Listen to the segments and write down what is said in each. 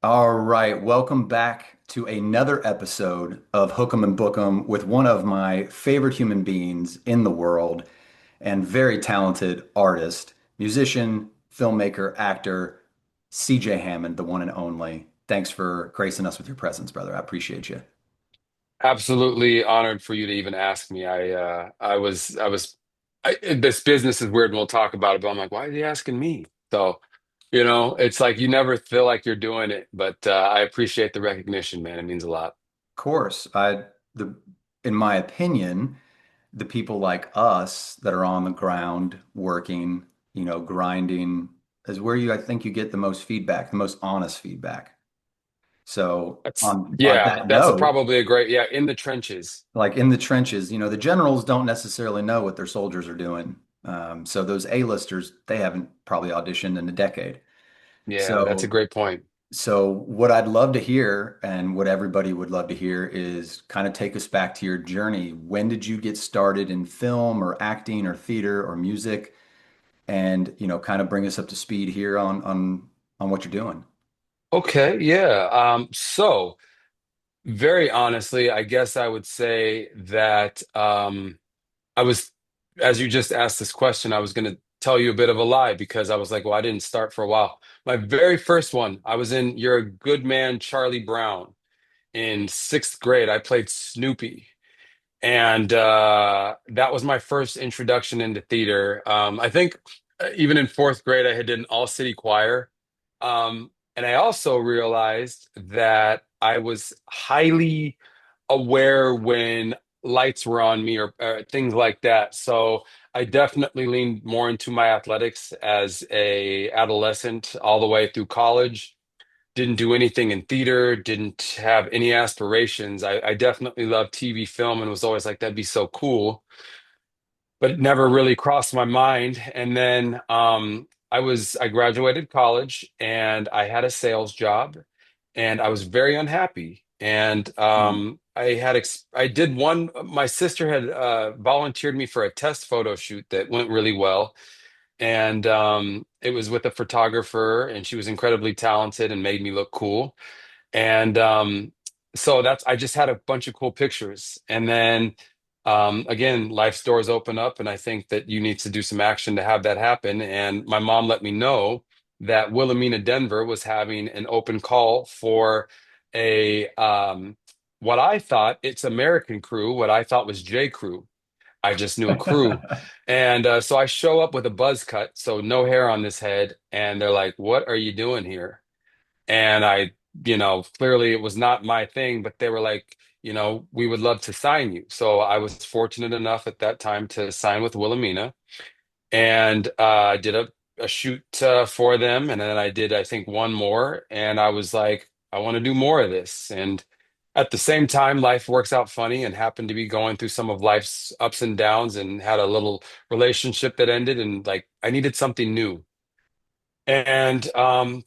All right, welcome back to another episode of Hook 'em and Book 'em with one of my favorite human beings in the world and very talented artist, musician, filmmaker, actor, CJ Hammond, the one and only. Thanks for gracing us with your presence, brother. I appreciate you. Absolutely honored for you to even ask me. This business is weird and we'll talk about it, but I'm like, why is he asking me? So, it's like you never feel like you're doing it, but I appreciate the recognition, man. It means a lot. Of course, the in my opinion, the people like us that are on the ground working, grinding is where I think you get the most feedback, the most honest feedback. So on Yeah, that that's note, probably a great, yeah, in the trenches. like in the trenches, the generals don't necessarily know what their soldiers are doing. So those A-listers, they haven't probably auditioned in a decade. Yeah, that's a So great point. so what I'd love to hear and what everybody would love to hear is kind of take us back to your journey. When did you get started in film or acting or theater or music? And kind of bring us up to speed here on what you're doing. Okay, yeah. So very honestly, I guess I would say that I was, as you just asked this question, I was going to tell you a bit of a lie because I was like, well, I didn't start for a while. My very first one, I was in You're a Good Man, Charlie Brown in sixth grade. I played Snoopy. And that was my first introduction into theater. I think even in fourth grade, I had did an all-city choir. And I also realized that I was highly aware when lights were on me or things like that. So I definitely leaned more into my athletics as a adolescent all the way through college. Didn't do anything in theater, didn't have any aspirations. I definitely loved TV film and was always like, that'd be so cool, but it never really crossed my mind. And then I graduated college and I had a sales job and I was very unhappy. And Mm. I did one, my sister had volunteered me for a test photo shoot that went really well. And it was with a photographer, and she was incredibly talented and made me look cool. And so I just had a bunch of cool pictures. And then again, life's doors open up, and I think that you need to do some action to have that happen. And my mom let me know that Wilhelmina, Denver was having an open call for a what I thought it's American crew, what I thought was J Crew. I just knew a crew. And so I show up with a buzz cut, so no hair on this head, and they're like, "What are you doing here?" And clearly it was not my thing, but they were like, we would love to sign you. So I was fortunate enough at that time to sign with Wilhelmina and I did a shoot for them. And then I did, I think, one more. And I was like, I want to do more of this. And at the same time, life works out funny and happened to be going through some of life's ups and downs and had a little relationship that ended. And like, I needed something new. And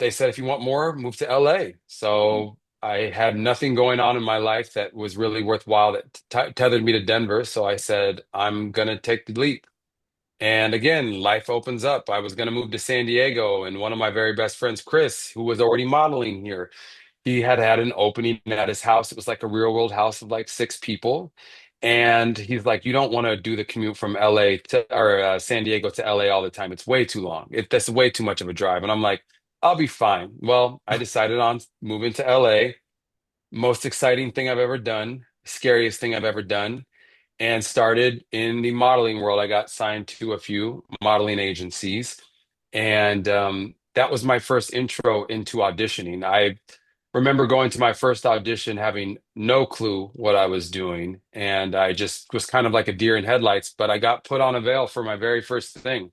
they said, if you want more, move to LA. So I had nothing going on in my life that was really worthwhile that tethered me to Denver. So I said, I'm going to take the leap. And again, life opens up. I was going to move to San Diego, and one of my very best friends, Chris, who was already modeling here, he had had an opening at his house. It was like a real world house of like six people. And he's like, you don't want to do the commute from LA to or San Diego to LA all the time. It's way too long. That's way too much of a drive. And I'm like, I'll be fine. Well, I decided on moving to LA. Most exciting thing I've ever done, scariest thing I've ever done, and started in the modeling world. I got signed to a few modeling agencies, and that was my first intro into auditioning. I remember going to my first audition having no clue what I was doing, and I just was kind of like a deer in headlights, but I got put on a veil for my very first thing.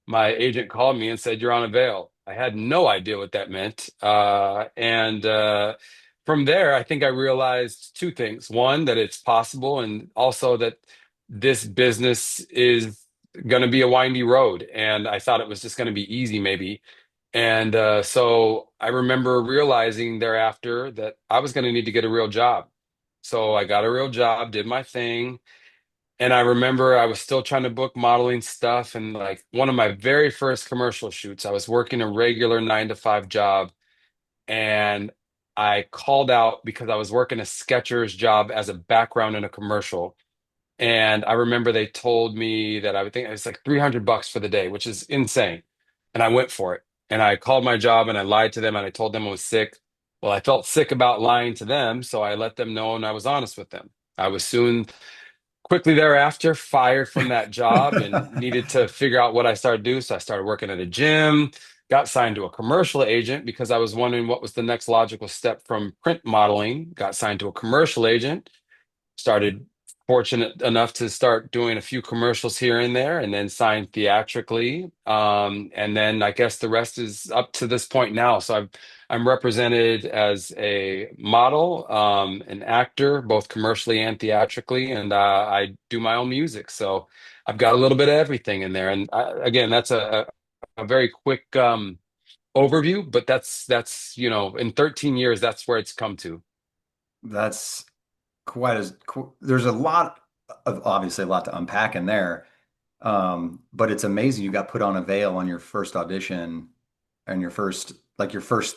My agent called me and said, "You're on a veil." I had no idea what that meant. And from there, I think I realized two things. One, that it's possible, and also that this business is going to be a windy road. And I thought it was just going to be easy, maybe. And so I remember realizing thereafter that I was going to need to get a real job. So I got a real job, did my thing, and I remember I was still trying to book modeling stuff. And like one of my very first commercial shoots, I was working a regular 9 to 5 job. and I called out because I was working a Skechers job as a background in a commercial. And I remember they told me that I would think it was like $300 for the day, which is insane. And I went for it. And I called my job and I lied to them and I told them I was sick. Well, I felt sick about lying to them, so I let them know and I was honest with them. I was soon quickly thereafter fired from that job and needed to figure out what I started to do. So I started working at a gym, got signed to a commercial agent because I was wondering what was the next logical step from print modeling, got signed to a commercial agent, started fortunate enough to start doing a few commercials here and there and then signed theatrically. And then I guess the rest is up to this point now. So I'm represented as a model, an actor, both commercially and theatrically, and I do my own music. So I've got a little bit of everything in there. And again, that's a very quick overview, but that's in 13 years, that's where it's come to. That's there's a lot of obviously a lot to unpack in there. But it's amazing you got put on a veil on your first audition and your first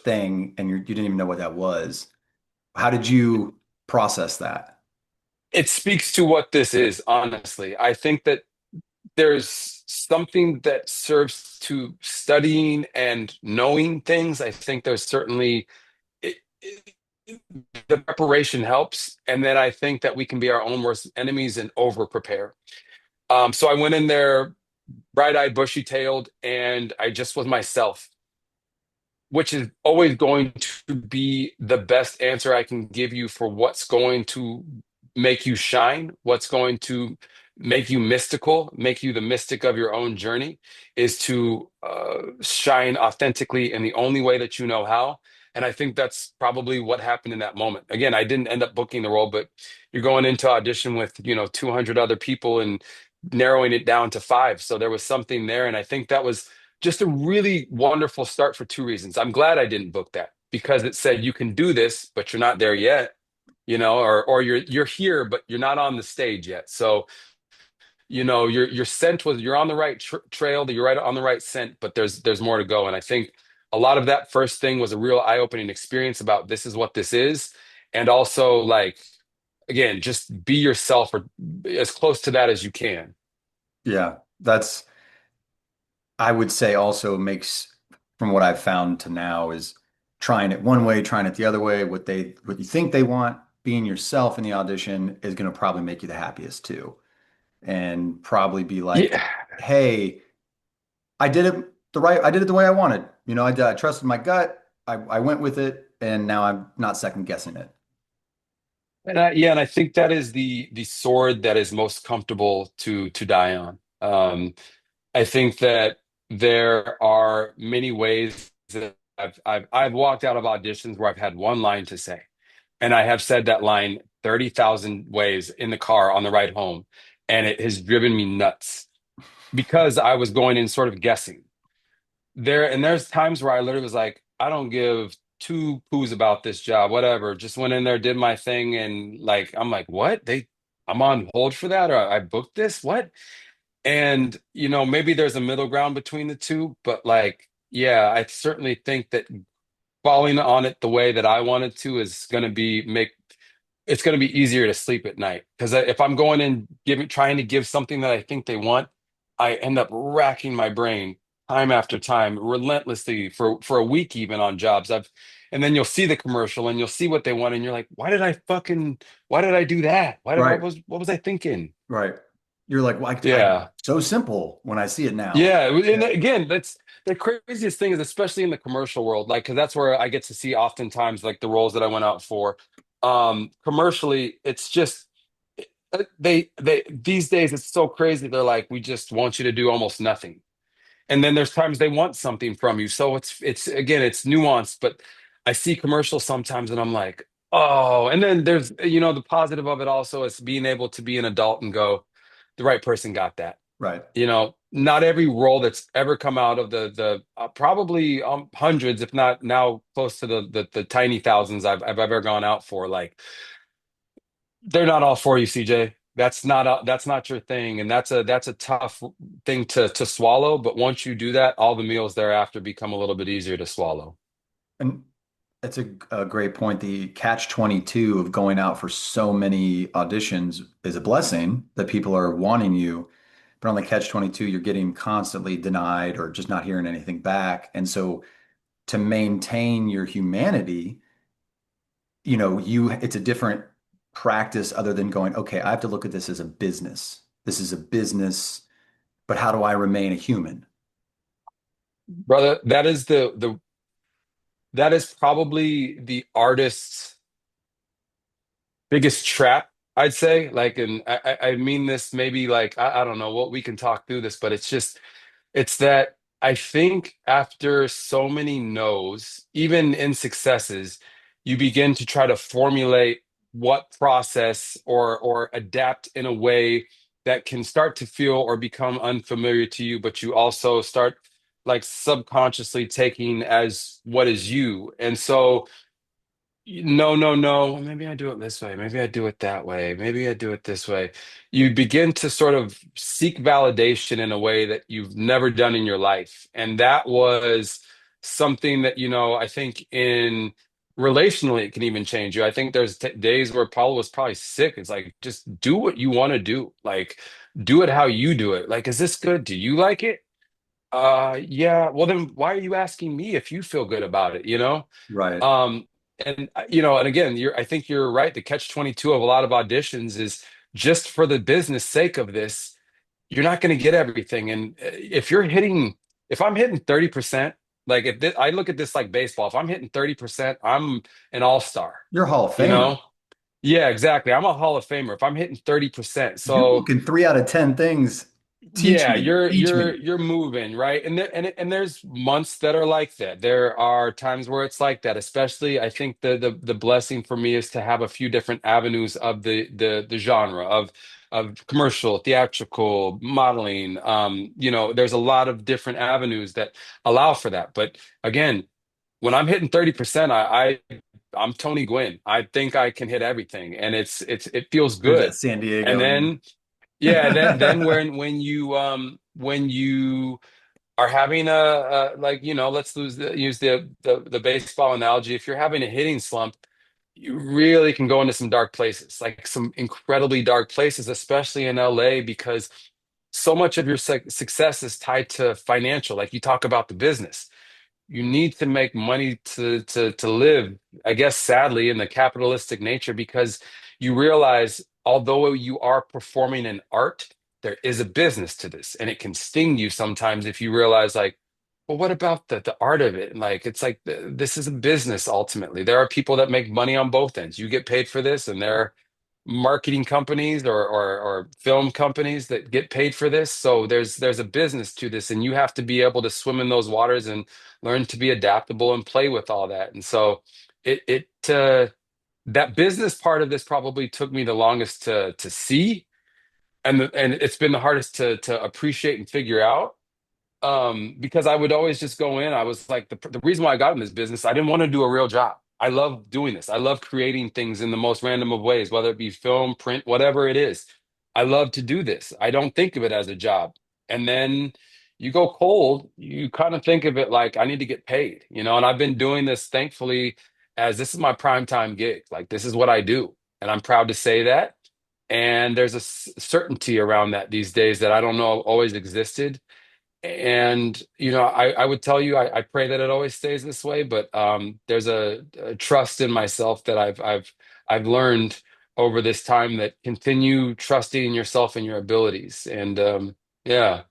thing, and you didn't even know what that was. How did you process that? It speaks to what this is, honestly. I think that there's something that serves to studying and knowing things. I think there's certainly the preparation helps. And then I think that we can be our own worst enemies and over prepare. So I went in there bright eyed, bushy tailed, and I just was myself, which is always going to be the best answer I can give you for what's going to make you shine, what's going to make you mystical, make you the mystic of your own journey, is to shine authentically in the only way that you know how. And I think that's probably what happened in that moment. Again, I didn't end up booking the role, but you're going into audition with, 200 other people and narrowing it down to five. So there was something there. And I think that was just a really wonderful start for two reasons. I'm glad I didn't book that because it said you can do this, but you're not there yet, or you're here, but you're not on the stage yet. So, your scent was you're on the right trail, that you're right on the right scent, but there's more to go. And I think a lot of that first thing was a real eye-opening experience about this is what this is. And also like again, just be yourself or as close to that as you can. Yeah, that's I would say also makes from what I've found to now is trying it one way, trying it the other way, what you think they want, being yourself in the audition is going to probably make you the happiest too. And probably be like, Yeah. hey, I did it the way I wanted. I trusted my gut. I went with it, and now I'm not second guessing it. And I think that is the sword that is most comfortable to die on. I think that there are many ways that I've walked out of auditions where I've had one line to say, and I have said that line 30,000 ways in the car on the ride home, and it has driven me nuts because I was going in sort of guessing. There's times where I literally was like, I don't give two poos about this job, whatever. Just went in there, did my thing, and like I'm like, what? I'm on hold for that, or I booked this? What? And maybe there's a middle ground between the two, but like, yeah, I certainly think that falling on it the way that I wanted to is going to be make it's going to be easier to sleep at night because if I'm going in giving trying to give something that I think they want, I end up racking my brain time after time, relentlessly for a week even on jobs. And then you'll see the commercial and you'll see what they want, and you're like, why did I do that? Right, What was I thinking? right. You're like, well, Yeah. so simple when I see it now. Yeah, and Yeah, again, that's the craziest thing is especially in the commercial world, like because that's where I get to see oftentimes like the roles that I went out for. Commercially, it's just they these days it's so crazy. They're like, we just want you to do almost nothing, and then there's times they want something from you. So it's again it's nuanced, but I see commercials sometimes and I'm like, oh, and then there's the positive of it also is being able to be an adult and go, the right person got that. right. Not every role that's ever come out of the probably hundreds, if not now close to the tiny thousands I've ever gone out for. Like they're not all for you, CJ. That's not your thing, and that's a tough thing to swallow. But once you do that, all the meals thereafter become a little bit easier to swallow. It's a great point. The catch 22 of going out for so many auditions is a blessing that people are wanting you. But on the catch 22, you're getting constantly denied or just not hearing anything back. And so to maintain your humanity, it's a different practice other than going, okay, I have to look at this as a business. This is a business, but how do I remain a human? Brother, that is probably the artist's biggest trap, I'd say. Like, and I mean this maybe like I don't know what we can talk through this, but it's that I think after so many no's, even in successes, you begin to try to formulate what process or adapt in a way that can start to feel or become unfamiliar to you, but you also start like subconsciously taking as what is you. And so no, no, no. Maybe I do it this way. Maybe I do it that way. Maybe I do it this way. You begin to sort of seek validation in a way that you've never done in your life. And that was something that, I think in relationally, it can even change you. I think there's t days where Paul was probably sick. It's like, just do what you want to do. Like, do it how you do it. Like, is this good? Do you like it? Yeah. Well, then why are you asking me if you feel good about it, you know? Right. Um, and again, I think you're right. The catch 22 of a lot of auditions is just for the business sake of this, you're not going to get everything. And if I'm hitting 30%, like if I look at this like baseball, if I'm hitting 30%, I'm an all-star, You're a Hall of you Famer. know? Yeah, exactly. I'm a Hall of Famer if I'm hitting 30%. You're So booking 3 out of 10 things. Teach yeah, me. Teach me. you're moving, right? And there's months that are like that. There are times where it's like that. Especially, I think the blessing for me is to have a few different avenues of the genre of commercial, theatrical, modeling. There's a lot of different avenues that allow for that. But again, when I'm hitting 30%, I'm Tony Gwynn. I think I can hit everything, and it feels There's that good. San And Diego. then yeah, then when you are having like let's use the baseball analogy. If you're having a hitting slump, you really can go into some dark places, like some incredibly dark places, especially in LA, because so much of your success is tied to financial. Like you talk about the business, you need to make money to live, I guess, sadly, in the capitalistic nature, because you realize although you are performing an art, there is a business to this, and it can sting you sometimes if you realize like, well, what about the art of it? And like it's like this is a business ultimately. There are people that make money on both ends. You get paid for this, and there are marketing companies or film companies that get paid for this. So there's a business to this, and you have to be able to swim in those waters and learn to be adaptable and play with all that. And so it that business part of this probably took me the longest to see, and it's been the hardest to appreciate and figure out. Because I would always just go in. I was like, the reason why I got in this business, I didn't want to do a real job. I love doing this. I love creating things in the most random of ways, whether it be film, print, whatever it is. I love to do this. I don't think of it as a job. And then you go cold, you kind of think of it like I need to get paid, and I've been doing this thankfully as this is my prime time gig. Like this is what I do. And I'm proud to say that. And there's a certainty around that these days that I don't know always existed. And I would tell you, I pray that it always stays this way, but there's a trust in myself that I've learned over this time that continue trusting in yourself and your abilities. And yeah,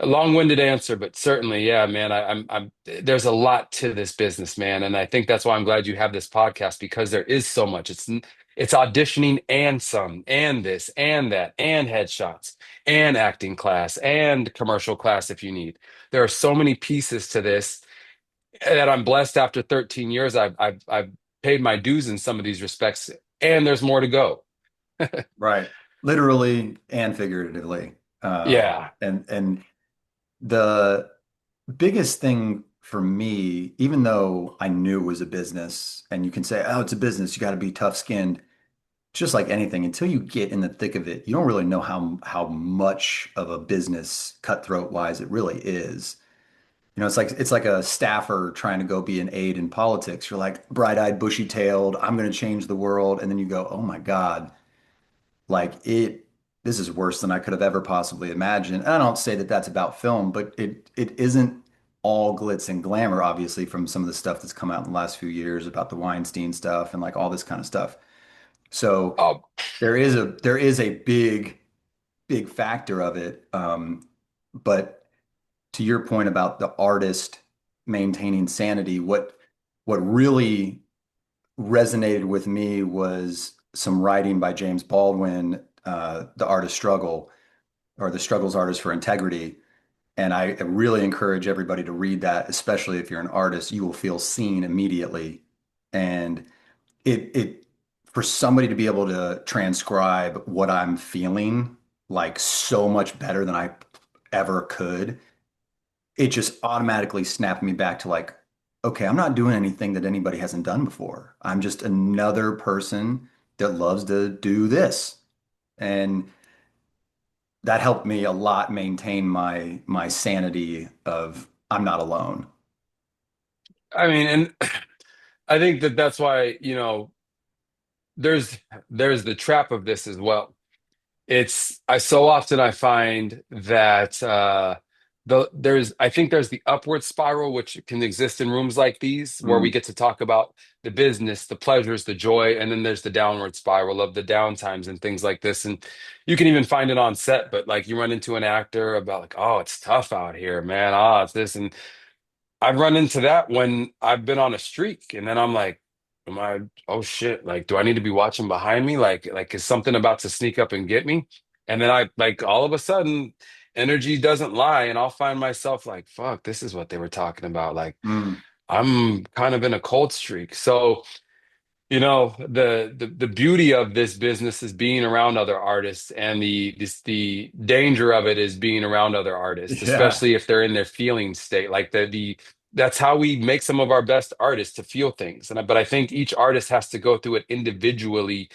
a long-winded answer, but certainly, yeah, man, I'm there's a lot to this business, man, and I think that's why I'm glad you have this podcast because there is so much. It's auditioning and some, and this, and that, and headshots, and acting class, and commercial class if you need. There are so many pieces to this that I'm blessed after 13 years. I've paid my dues in some of these respects, and there's more to go. Right. Literally and figuratively. Yeah. And the biggest thing for me, even though I knew it was a business, and you can say, oh, it's a business, you got to be tough-skinned, just like anything, until you get in the thick of it, you don't really know how much of a business, cutthroat wise, it really is. it's like a staffer trying to go be an aide in politics. You're like bright-eyed, bushy-tailed, I'm going to change the world, and then you go, "Oh my God, like this is worse than I could have ever possibly imagined." And I don't say that that's about film, but it isn't all glitz and glamour, obviously, from some of the stuff that's come out in the last few years about the Weinstein stuff and like all this kind of stuff. So Oh, there is a big factor of it. But to your point about the artist maintaining sanity, what really resonated with me was some writing by James Baldwin, The Artist Struggle, or The Struggle's Artist for Integrity. And I really encourage everybody to read that, especially if you're an artist. You will feel seen immediately. And it for somebody to be able to transcribe what I'm feeling like so much better than I ever could, it just automatically snapped me back to like, okay, I'm not doing anything that anybody hasn't done before. I'm just another person that loves to do this. And that helped me a lot maintain my sanity of I'm not alone. I mean, and I think that that's why, there's there's the trap of this as well. I so often I find that I think there's the upward spiral which can exist in rooms like these where we Mm, get to talk about the business, the pleasures, the joy, and then there's the downward spiral of the downtimes and things like this. And you can even find it on set, but like you run into an actor about like, oh, it's tough out here, man. Ah, it's this. And I've run into that when I've been on a streak, and then I'm like, am I, oh shit, like, do I need to be watching behind me? Like, is something about to sneak up and get me? And then I, like, all of a sudden, energy doesn't lie, and I'll find myself like, fuck, this is what they were talking about. Like, mm. I'm kind of in a cold streak. So, the beauty of this business is being around other artists, and the danger of it is being around other artists, Yeah. especially if they're in their feeling state. Like the that's how we make some of our best artists to feel things. But I think each artist has to go through it individually.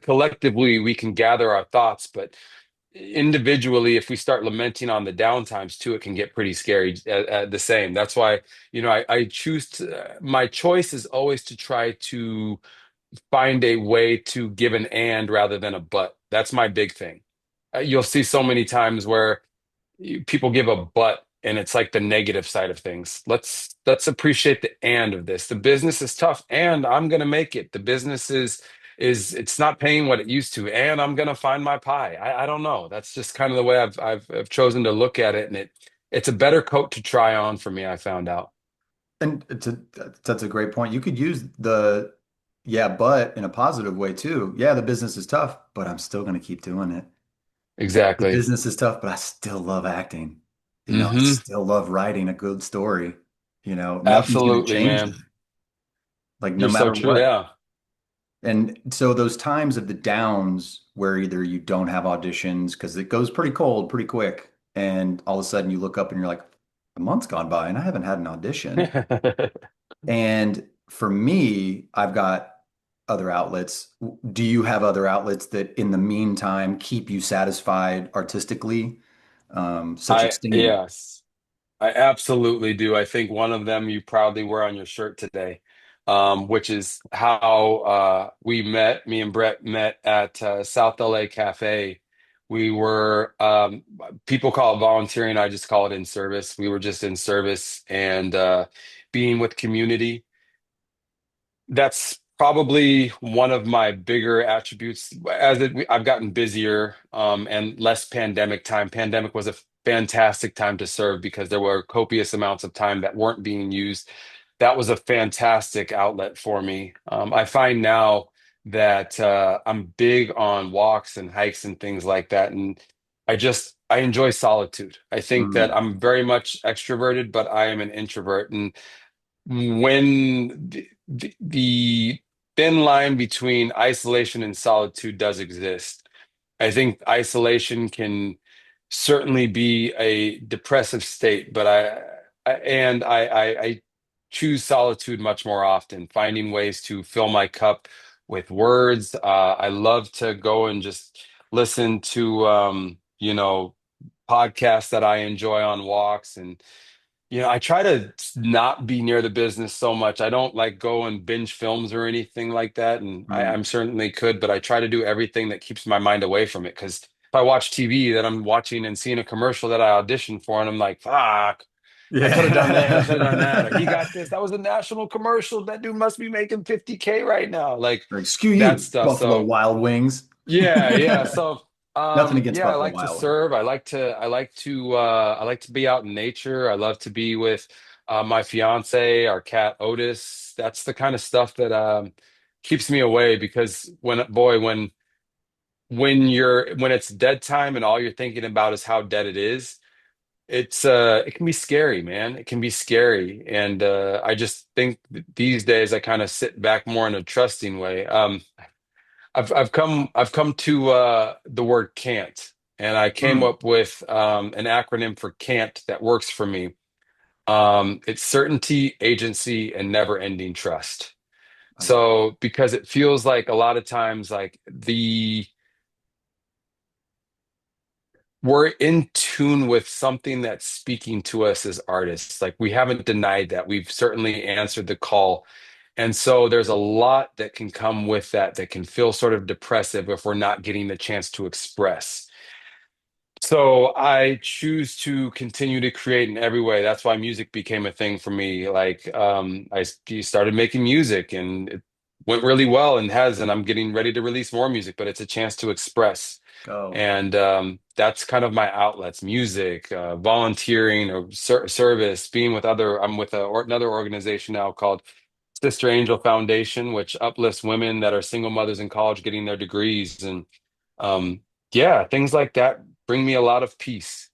Collectively, we can gather our thoughts, but individually, if we start lamenting on the downtimes too, it can get pretty scary at the same. That's why, I choose my choice is always to try to find a way to give an and rather than a but. That's my big thing. You'll see so many times where people give a but and it's like the negative side of things. Let's appreciate the and of this. The business is tough and I'm going to make it. The business is it's not paying what it used to and I'm going to find my pie. I don't know. That's just kind of the way I've chosen to look at it, and it's a better coat to try on for me, I found out. And that's a great point. You could use the yeah, but in a positive way too. Yeah, the business is tough, but I'm still going to keep doing it. The Exactly. business is tough, but I still love acting. I Hmm. still love writing a good story. Nothing's going to Absolutely, change man. that, like no You're so matter true. what. Yeah. And so those times of the downs where either you don't have auditions because it goes pretty cold pretty quick, and all of a sudden you look up and you're like, a month's gone by and I haven't had an audition. And for me, I've got other outlets. Do you have other outlets that in the meantime keep you satisfied artistically, such as singing? Yes. I absolutely do. I think one of them you proudly wear on your shirt today, which is how me and Brett met at South LA Cafe. We were, people call it volunteering, I just call it in service. We were just in service and being with community. That's probably one of my bigger attributes. I've gotten busier and less pandemic time. Pandemic was a fantastic time to serve because there were copious amounts of time that weren't being used. That was a fantastic outlet for me. I find now that I'm big on walks and hikes and things like that, and I enjoy solitude. I think that Mm, I'm very much extroverted, but I am an introvert, and when the thin line between isolation and solitude does exist. I think isolation can certainly be a depressive state, but I choose solitude much more often, finding ways to fill my cup with words. I love to go and just listen to podcasts that I enjoy on walks, and I try to not be near the business so much. I don't like go and binge films or anything like that. And Mm. I'm certainly could, but I try to do everything that keeps my mind away from it. Because if I watch TV, then I'm watching and seeing a commercial that I auditioned for, and I'm like, fuck, I could have done this, I should have done that, or he Yeah. got this. That was a national commercial. That dude must be making 50K right now. Like Like, screw that you, stuff. Buffalo So Wild Wings. yeah, yeah. So, Nothing against yeah, I Buffalo like to Wild Wings. serve. I like to be out in nature. I love to be with my fiance, our cat Otis. That's the kind of stuff that keeps me away because when it's dead time and all you're thinking about is how dead it is, it can be scary, man. It can be scary. And I just think that these days I kind of sit back more in a trusting way. I've come to the word can't, and I came Mm, up with an acronym for can't that works for me. It's certainty, agency, and never-ending trust. I love it. So because it feels like a lot of times like the we're in tune with something that's speaking to us as artists. Like we haven't denied that. We've certainly answered the call. And so there's a lot that can come with that that can feel sort of depressive if we're not getting the chance to express. So I choose to continue to create in every way. That's why music became a thing for me. Like started making music and it went really well and has, and I'm getting ready to release more music, but it's a chance to express. Go. And that's kind of my outlets, music, volunteering or service, being with I'm with another organization now called Sister Angel Foundation, which uplifts women that are single mothers in college getting their degrees. And um, yeah, things like that bring me a lot of peace.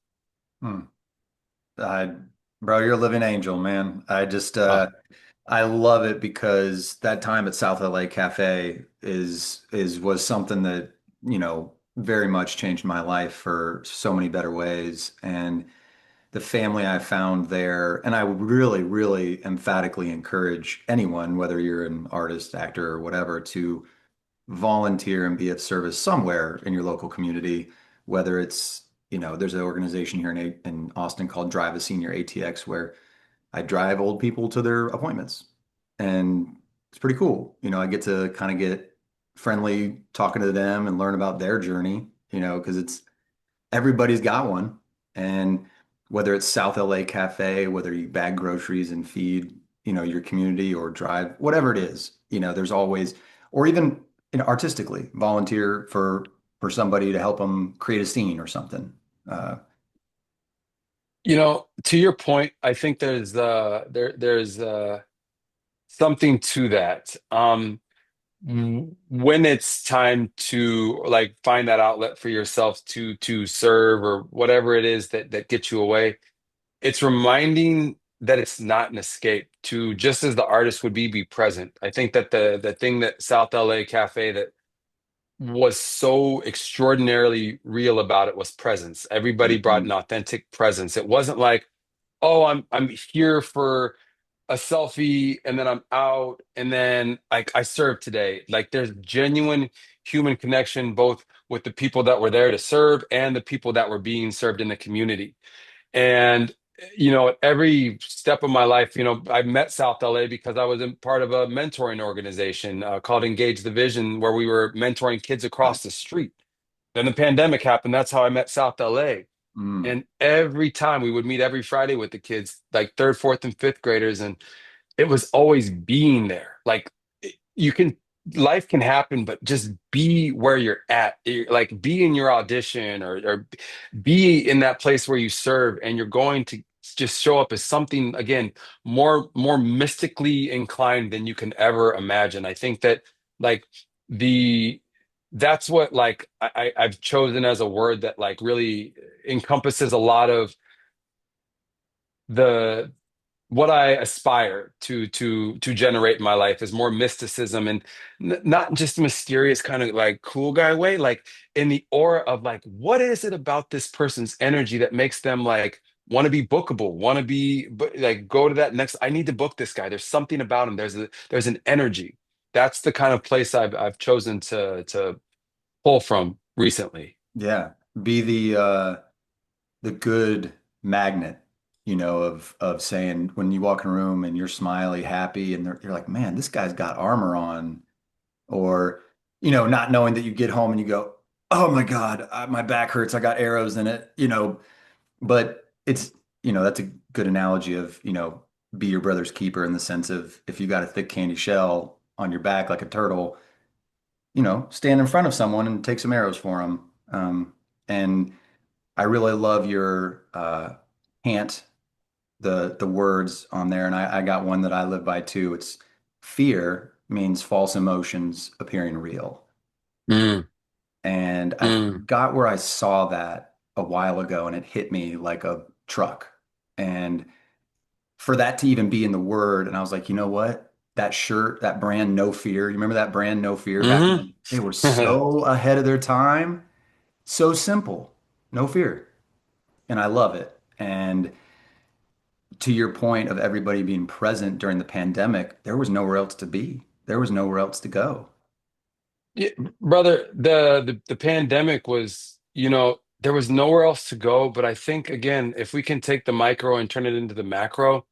Hmm. I, bro, you're a living angel, man. Oh, I love it because that time at South LA Cafe was something that, very much changed my life for so many better ways. And the family I found there, and I would really, really emphatically encourage anyone, whether you're an artist, actor, or whatever, to volunteer and be of service somewhere in your local community, whether it's, there's an organization here in Austin called Drive a Senior ATX where I drive old people to their appointments. And it's pretty cool. I get to kind of get friendly talking to them and learn about their journey, because everybody's got one. And whether it's South LA Cafe, whether you bag groceries and feed, your community or drive, whatever it is, there's always, or even artistically volunteer for somebody to help them create a scene or something. Uh, to your point, I think there's something to that. When it's time to like find that outlet for yourself to serve or whatever it is that gets you away, it's reminding that it's not an escape to just as the artist would be present. I think that the thing that South LA Cafe that was so extraordinarily real about it was presence. Everybody brought mhm, an authentic presence. It wasn't like, oh, I'm here for a selfie and then I'm out and then like I served today. Like there's genuine human connection both with the people that were there to serve and the people that were being served in the community. And at every step of my life, I met South LA because I was in part of a mentoring organization called Engage the Vision, where we were mentoring kids wow. across the street. Then the pandemic happened. That's how I met South LA. Mm, And every time we would meet every Friday with the kids, like third, fourth, and fifth graders, and it was always being there. Like you can, life can happen, but just be where you're at. Like be in your audition or be in that place where you serve, and you're going to just show up as something again more mystically inclined than you can ever imagine. I think that like the that's what like I've chosen as a word that like really encompasses a lot of the what I aspire to generate in my life is more mysticism and not just mysterious kind of like cool guy way, like in the aura of like what is it about this person's energy that makes them like want to be bookable, want to be like go to that next. I need to book this guy. There's something about him. There's an energy. That's the kind of place I've chosen to pull from recently. yeah. Be the good magnet. of saying when you walk in a room and you're smiley, happy, and you're like, man, this guy's got armor on, or not knowing that you get home and you go, oh my God, my back hurts, I got arrows in it, but that's a good analogy of, be your brother's keeper in the sense of if you got a thick candy shell on your back like a turtle, stand in front of someone and take some arrows for them. And I really love your hint, the words on there, and I got one that I live by too. It's fear means false emotions appearing real. Mm, And I mm, forgot where I saw that a while ago, and it hit me like a truck. And for that to even be in the word, and I was like, you know what? That shirt, that brand No Fear, you remember that brand No Fear back hmm then? They were so ahead of their time, so simple, no fear. And I love it. And to your point of everybody being present during the pandemic, there was nowhere else to be. There was nowhere else to go. Yeah, brother, the pandemic was, there was nowhere else to go. But I think again, if we can take the micro and turn it into the macro,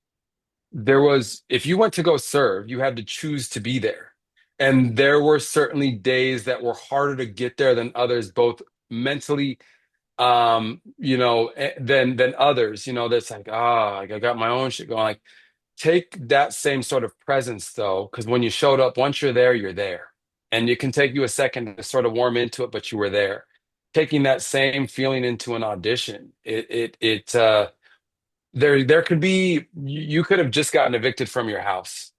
if you went to go serve, you had to choose to be there. And there were certainly days that were harder to get there than others, both mentally, than others, that's like, like I got my own shit going. Like, take that same sort of presence though, because when you showed up, once you're there, you're there. And it can take you a second to sort of warm into it, but you were there. Taking that same feeling into an audition, there could be, you could have just gotten evicted from your house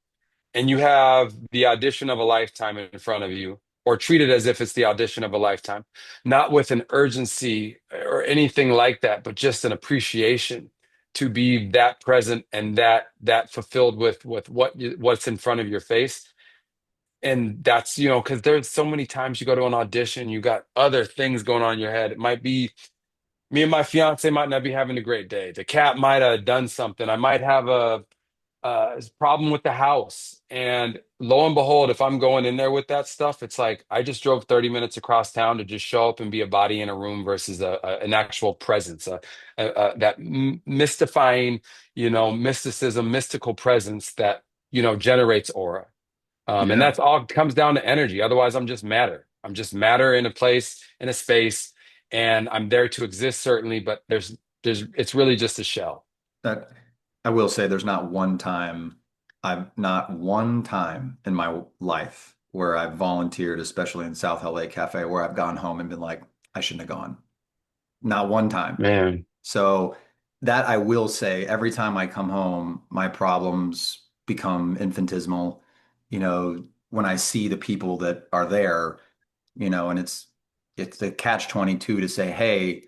and you have the audition of a lifetime in front of you, or treat it as if it's the audition of a lifetime, not with an urgency or anything like that, but just an appreciation to be that present and that fulfilled with what's in front of your face. And that's, because there's so many times you go to an audition, you got other things going on in your head. It might be me and my fiance might not be having a great day. The cat might have done something. I might have a problem with the house. And lo and behold, if I'm going in there with that stuff, it's like I just drove 30 minutes across town to just show up and be a body in a room versus an actual presence, that mystifying, mysticism, mystical presence that, generates aura. And Yeah. that's all comes down to energy. Otherwise, I'm just matter. I'm just matter in a place, in a space, and I'm there to exist, certainly, but it's really just a shell. That I will say I've not one time in my life where I've volunteered, especially in South LA Cafe, where I've gone home and been like, I shouldn't have gone. Not one time. Man. So that I will say, every time I come home, my problems become infinitesimal. When I see the people that are there, and it's the catch 22 to say, hey,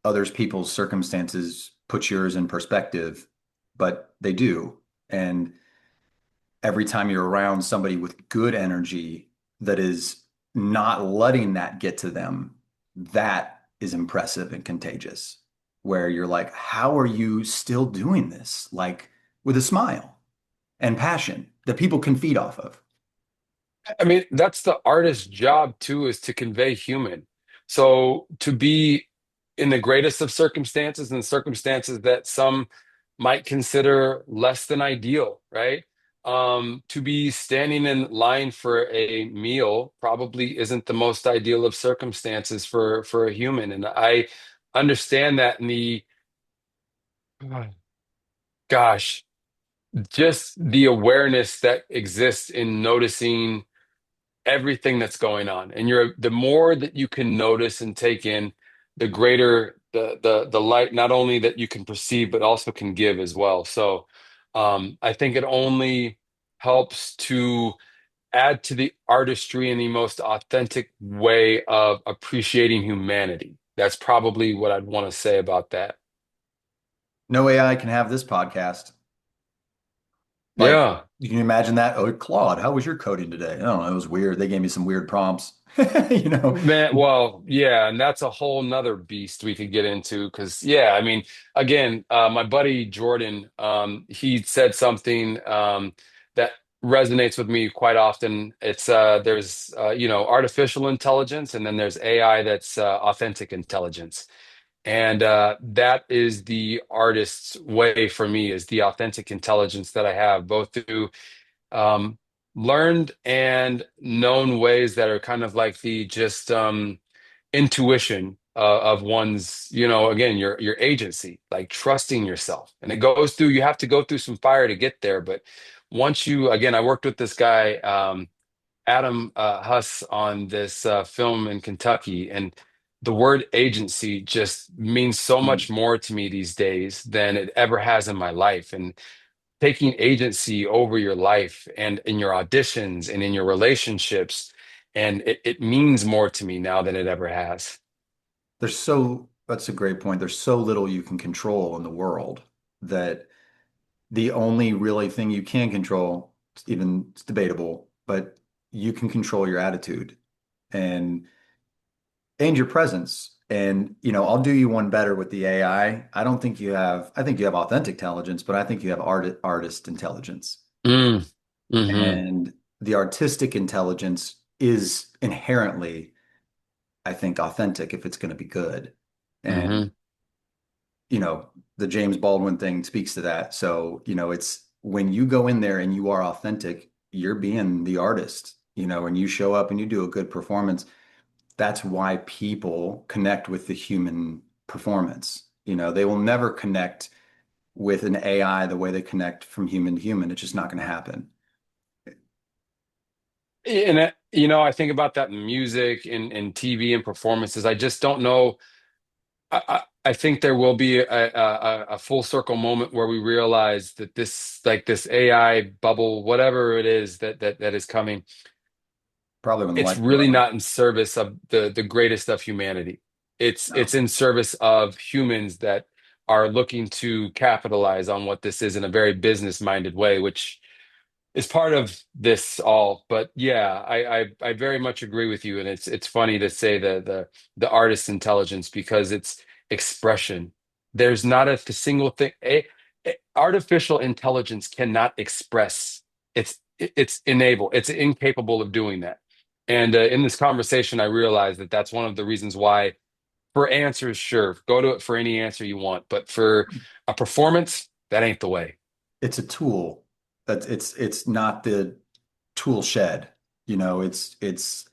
others people's circumstances put yours in perspective, but they do. And every time you're around somebody with good energy that is not letting that get to them, that is impressive and contagious. Where you're like, how are you still doing this? Like with a smile and passion that people can feed off of. I mean, that's the artist's job too, is to convey human. So to be in the greatest of circumstances and circumstances that some might consider less than ideal, right? To be standing in line for a meal probably isn't the most ideal of circumstances for a human. And I understand that in the, gosh, just the awareness that exists in noticing everything that's going on. And the more that you can notice and take in, the greater the light, not only that you can perceive, but also can give as well. So I think it only helps to add to the artistry in the most authentic way of appreciating humanity. That's probably what I'd want to say about that. No AI can have this podcast. Like, Yeah. you can imagine that. Oh, Claude, how was your coding today? I don't know. It was weird. They gave me some weird prompts. You know, Man, well, yeah, and that's a whole nother beast we could get into because, yeah, I mean, again, my buddy Jordan, he said something that resonates with me quite often. It's there's artificial intelligence, and then there's AI that's authentic intelligence. And that is the artist's way for me, is the authentic intelligence that I have, both through um, learned and known ways that are kind of like the just intuition of one's, again, your agency, like trusting yourself. And it goes through, you have to go through some fire to get there. But once you, again, I worked with this guy, Adam Huss, on this film in Kentucky, and the word agency just means so much more to me these days than it ever has in my life. And taking agency over your life and in your auditions and in your relationships, and it means more to me now than it ever has. That's a great point. There's so little you can control in the world that the only really thing you can control, even it's debatable, but you can control your attitude and your presence. And, I'll do you one better with the AI. I don't think you have, I think you have authentic intelligence, but I think you have artist intelligence. Mm, hmm And the artistic intelligence is inherently, I think, authentic if it's going to be good. And, hmm you know, the James Baldwin thing speaks to that. So, it's when you go in there and you are authentic, you're being the artist, and you show up and you do a good performance. That's why people connect with the human performance. They will never connect with an AI the way they connect from human to human. It's just not going to happen. And I think about that in music and TV and performances. I just don't know. I think there will be a full circle moment where we realize that this AI bubble, whatever it is that is coming, Probably when the it's lights go really out. not in service of the greatest of humanity. It's No. in service of humans that are looking to capitalize on what this is in a very business minded way, which is part of this all. But yeah, I very much agree with you, and it's funny to say the artist's intelligence because it's expression. There's not a single thing. Artificial intelligence cannot express. It's enable. It's incapable of doing that. And in this conversation, I realized that that's one of the reasons why, for answers, sure, go to it for any answer you want, but for a performance, that ain't the way. It's a tool. It's not the tool shed. It's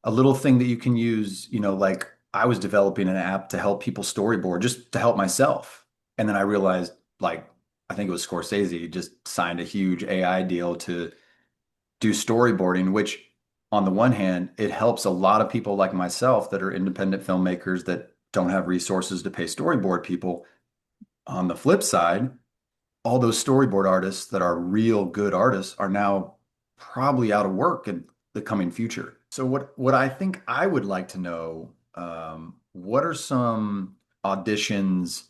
a little thing that you can use, like I was developing an app to help people storyboard just to help myself. And then I realized, like, I think it was Scorsese just signed a huge AI deal to do storyboarding, which on the one hand, it helps a lot of people like myself that are independent filmmakers that don't have resources to pay storyboard people. On the flip side, all those storyboard artists that are real good artists are now probably out of work in the coming future. So what I think I would like to know, what are some auditions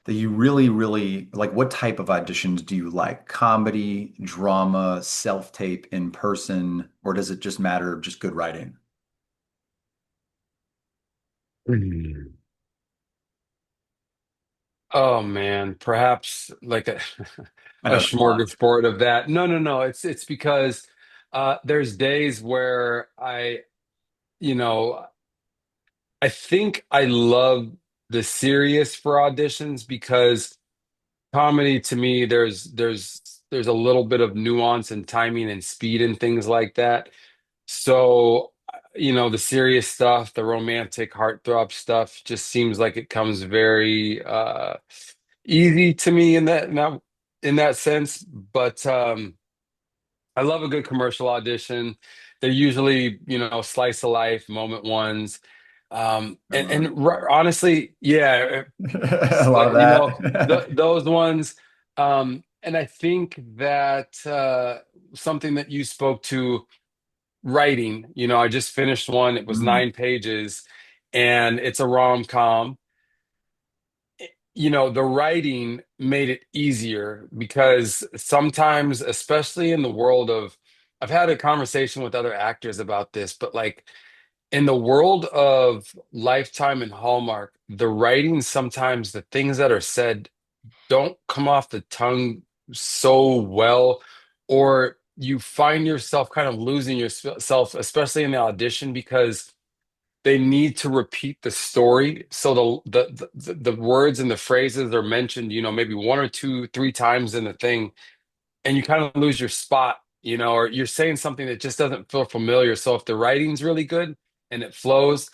that you really, really like? What type of auditions do you like? Comedy, drama, self-tape, in person, or does it just matter just good writing? Hmm. Oh man, perhaps like a I a know it's a lot. smorgasbord of that. No, no, no. It's because there's days where you know, I think I love the serious for auditions because comedy to me, there's a little bit of nuance and timing and speed and things like that. So, the serious stuff, the romantic heartthrob stuff just seems like it comes very easy to me in that sense. But I love a good commercial audition. They're usually, slice of life moment ones. Honestly, yeah, A lot of that. those ones. And I think that something that you spoke to, writing, I just finished one. It was Mm, 9 pages, and it's a rom-com. The writing made it easier because sometimes, especially in the world of, I've had a conversation with other actors about this, but like in the world of Lifetime and Hallmark, the writing, sometimes the things that are said don't come off the tongue so well, or you find yourself kind of losing yourself, especially in the audition, because they need to repeat the story. So the words and the phrases are mentioned, maybe one or two, three times in the thing, and you kind of lose your spot, or you're saying something that just doesn't feel familiar. So if the writing's really good and it flows,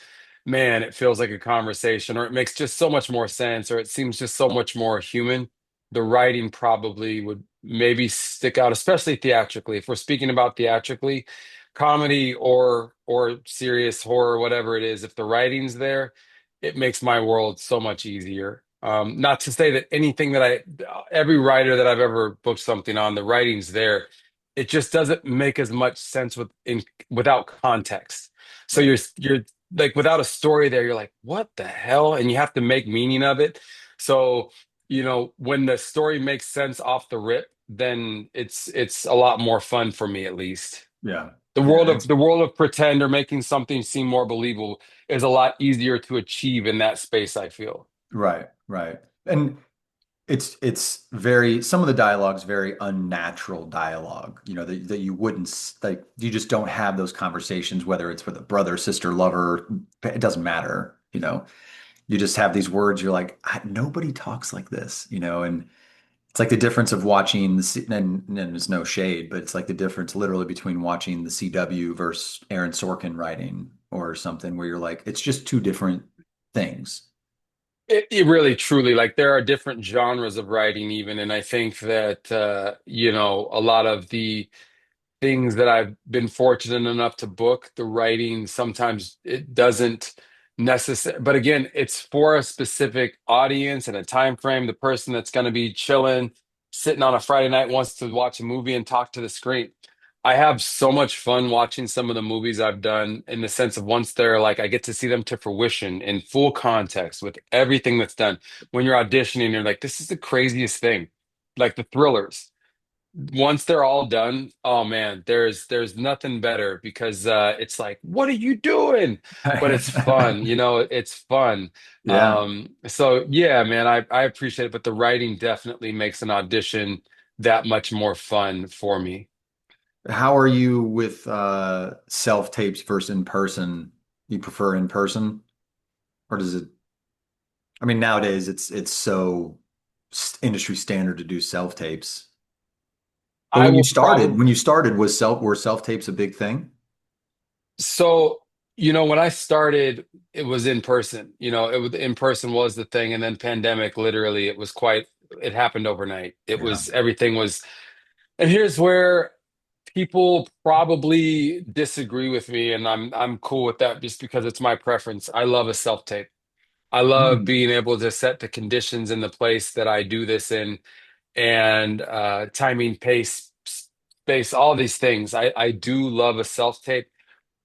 man, it feels like a conversation, or it makes just so much more sense, or it seems just so much more human. The writing probably would maybe stick out, especially theatrically. If we're speaking about theatrically, comedy or serious horror, whatever it is, if the writing's there, it makes my world so much easier. Not to say that every writer that I've ever booked something on, the writing's there. It just doesn't make as much sense without context. So Right. you're like without a story there, you're like, what the hell? And you have to make meaning of it. So, when the story makes sense off the rip, then it's a lot more fun for me at least. Yeah. The Yeah. world of the world of pretend or making something seem more believable is a lot easier to achieve in that space, I feel. Right. Right. And it's very some of the dialogue's very unnatural dialogue, that you wouldn't like you just don't have those conversations, whether it's with a brother, sister, lover, it doesn't matter, you just have these words, you're like, nobody talks like this, and it's like the difference of watching and there's no shade, but it's like the difference literally between watching the CW versus Aaron Sorkin writing or something where you're like, it's just two different things. It really truly like there are different genres of writing even, and I think that a lot of the things that I've been fortunate enough to book, the writing sometimes it doesn't necessarily, but again, it's for a specific audience and a time frame. The person that's going to be chilling, sitting on a Friday night wants to watch a movie and talk to the screen. I have so much fun watching some of the movies I've done in the sense of once they're like, I get to see them to fruition in full context with everything that's done. When you're auditioning, you're like, this is the craziest thing. Like the thrillers once they're all done, oh man, there's nothing better because it's like, what are you doing? But it's fun, it's fun. Yeah. So yeah, man, I appreciate it, but the writing definitely makes an audition that much more fun for me. How are you with self-tapes versus in person? You prefer in person, or does it? I mean, nowadays it's so industry standard to do self-tapes. But I will probably when you started, were self-tapes a big thing? so when I started, it was in person. In person was the thing, and then pandemic, literally, it happened overnight. It Yeah. was everything was. And here's where people probably disagree with me, and I'm cool with that just because it's my preference. I love a self-tape. I love Mm. being able to set the conditions in the place that I do this in and timing, pace, space, all these things. I do love a self-tape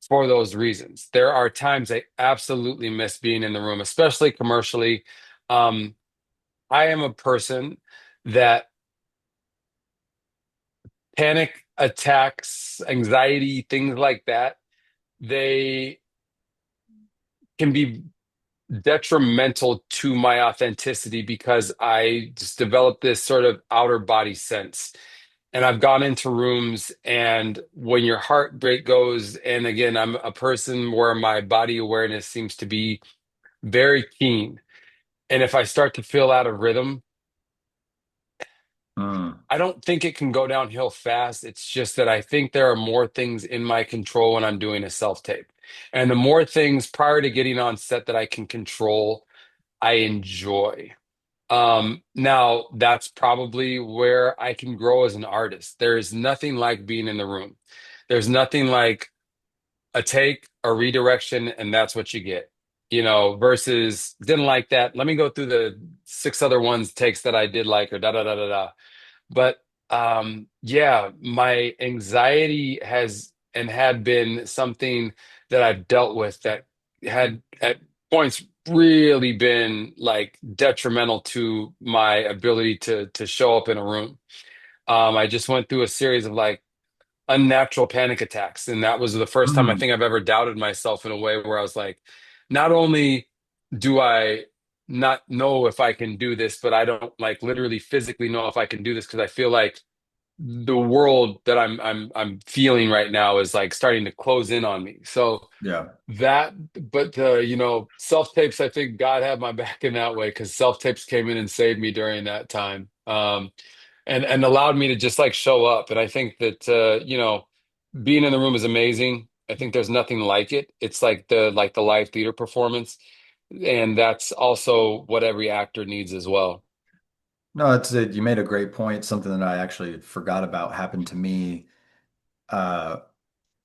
for those reasons. There are times I absolutely miss being in the room, especially commercially. Um, I am a person that panic attacks, anxiety, things like that, they can be detrimental to my authenticity because I just developed this sort of outer body sense. And I've gone into rooms, and when your heart rate goes, and again, I'm a person where my body awareness seems to be very keen. And if I start to feel out of rhythm, Mm. I don't think it can go downhill fast. It's just that I think there are more things in my control when I'm doing a self tape. And the more things prior to getting on set that I can control, I enjoy. Now that's probably where I can grow as an artist. There is nothing like being in the room. There's nothing like a take, a redirection, and that's what you get. Versus didn't like that. Let me go through the six other ones takes that I did like or da da da da da. But yeah, my anxiety has and had been something that I've dealt with that had at points really been like detrimental to my ability to show up in a room. I just went through a series of like unnatural panic attacks, and that was the first time I Mm. think I've ever doubted myself in a way where I was like, not only do I not know if I can do this, but I don't like literally physically know if I can do this because I feel like the world that I'm feeling right now is like starting to close in on me. So Yeah. that, but self-tapes, I think God had my back in that way because self-tapes came in and saved me during that time. And allowed me to just like show up. And I think that being in the room is amazing. I think there's nothing like it. It's like the live theater performance, and that's also what every actor needs as well. No, it's you made a great point. Something that I actually forgot about happened to me. Uh,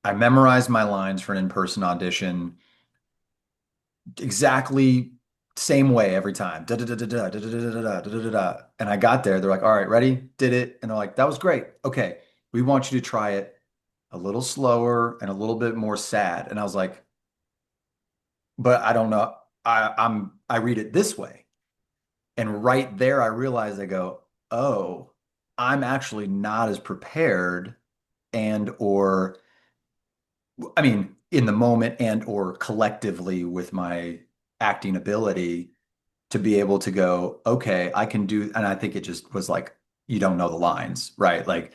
I memorized my lines for an in-person audition exactly same way every time. Da da da da da da da da da da da da da. And I got there. They're like, "All right, ready?" Did it, and they're like, "That was great. Okay, we want you to try it a little slower and a little bit more sad." And I was like, "But I don't know. I read it this way." And right there, I realized I go, "Oh, I'm actually not as prepared and or I mean, in the moment and or collectively with my acting ability to be able to go, okay, I can do, and I think it just was like, you don't know the lines, right? Like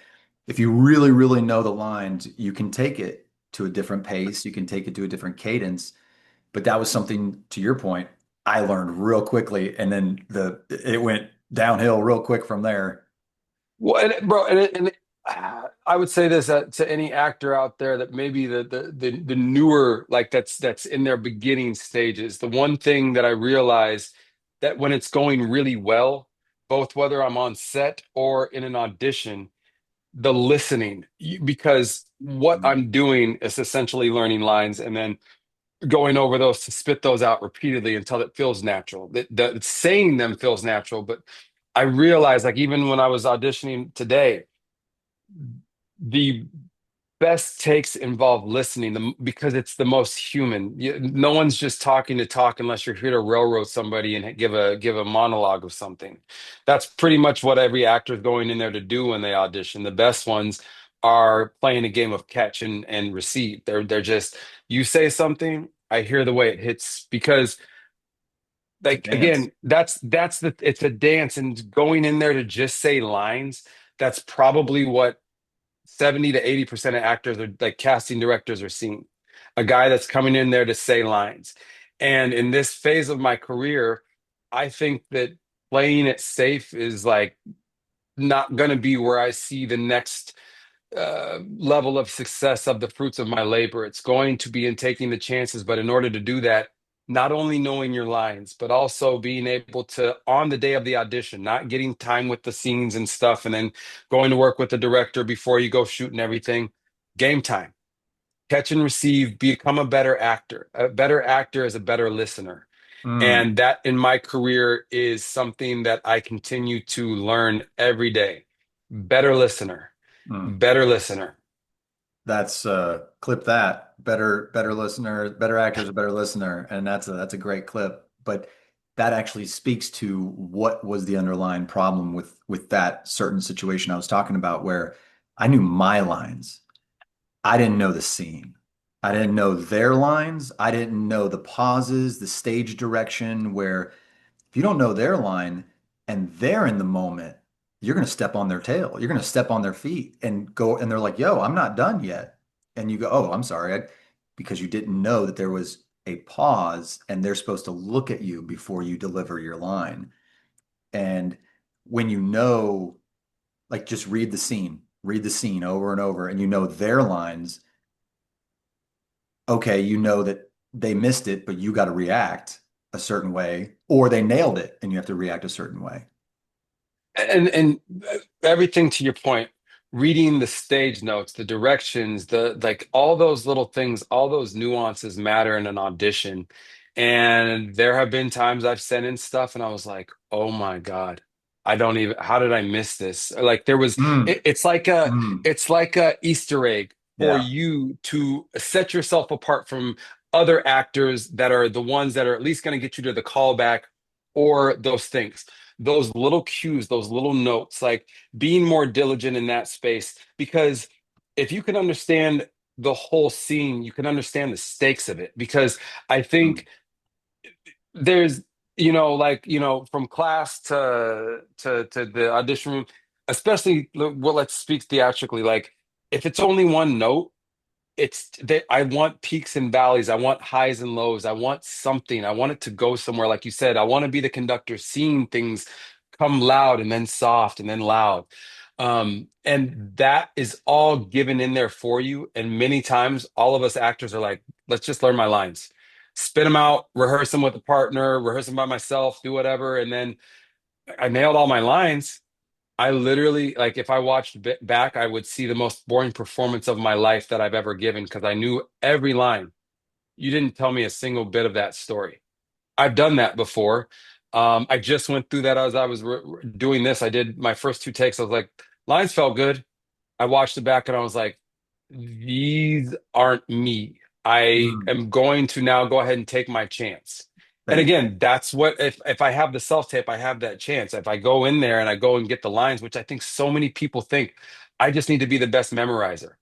if you really, really know the lines, you can take it to a different pace, you can take it to a different cadence. But that was something, to your point, I learned real quickly, and then it went downhill real quick from there. Well, I would say this to any actor out there that maybe the newer, like that's in their beginning stages. The one thing that I realize that when it's going really well, both whether I'm on set or in an audition, the listening, because what Mm. I'm doing is essentially learning lines and then going over those to spit those out repeatedly until it feels natural. Saying them feels natural, but I realized, like even when I was auditioning today, the best takes involve listening because it's the most human. No one's just talking to talk unless you're here to railroad somebody and give a monologue of something. That's pretty much what every actor is going in there to do when they audition. The best ones are playing a game of catch and receive. They're just you say something, I hear the way it hits because It's a like dance. again, that's the it's a dance and going in there to just say lines. That's probably what 70 to 80% of actors are like casting directors are seeing a guy that's coming in there to say lines. And in this phase of my career, I think that playing it safe is like not going to be where I see the next level of success of the fruits of my labor. It's going to be in taking the chances. But in order to do that, not only knowing your lines, but also being able to, on the day of the audition, not getting time with the scenes and stuff, and then going to work with the director before you go shoot and everything. Game time, catch and receive, become a better actor. A better actor is a better listener. Mm, And that in my career is something that I continue to learn every day. Better listener, mm. better listener. That's clip that. Better listener, better actor is a better listener, and that's a great clip. But that actually speaks to what was the underlying problem with that certain situation I was talking about, where I knew my lines. I didn't know the scene. I didn't know their lines. I didn't know the pauses, the stage direction, where if you don't know their line and they're in the moment, you're going to step on their tail. You're going to step on their feet and go, and they're like, "Yo, I'm not done yet." And you go, "Oh, I'm sorry," because you didn't know that there was a pause and they're supposed to look at you before you deliver your line. And when you know, like, just read the scene over and over, and you know their lines, okay, you know that they missed it, but you got to react a certain way, or they nailed it and you have to react a certain way. And everything to your point, reading the stage notes, the directions, the like all those little things, all those nuances matter in an audition. And there have been times I've sent in stuff and I was like, oh my God, I don't even, how did I miss this? Like there was, Mm, it's like a, mm, it's like a Easter egg for yeah. you to set yourself apart from other actors that are the ones that are at least going to get you to the callback or those things, those little cues, those little notes, like being more diligent in that space. Because if you can understand the whole scene, you can understand the stakes of it. Because I Mm, think there's, from class to the audition room. especially well, let's speak theatrically. Like if it's only one note, it's that I want peaks and valleys. I want highs and lows. I want something. I want it to go somewhere. Like you said, I want to be the conductor, seeing things come loud and then soft and then loud. And that is all given in there for you. And many times, all of us actors are like, let's just learn my lines, spit them out, rehearse them with a partner, rehearse them by myself, do whatever. And then I nailed all my lines. I literally, like, if I watched back, I would see the most boring performance of my life that I've ever given because I knew every line. You didn't tell me a single bit of that story. I've done that before. I just went through that as I was doing this. I did my first two takes. I was like, lines felt good. I watched it back and I was like, these aren't me. I Mm. am going to now go ahead and take my chance. And Thank you. again, that's what if I have the self-tape, I have that chance. If I go in there and I go and get the lines, which I think so many people think, I just need to be the best memorizer.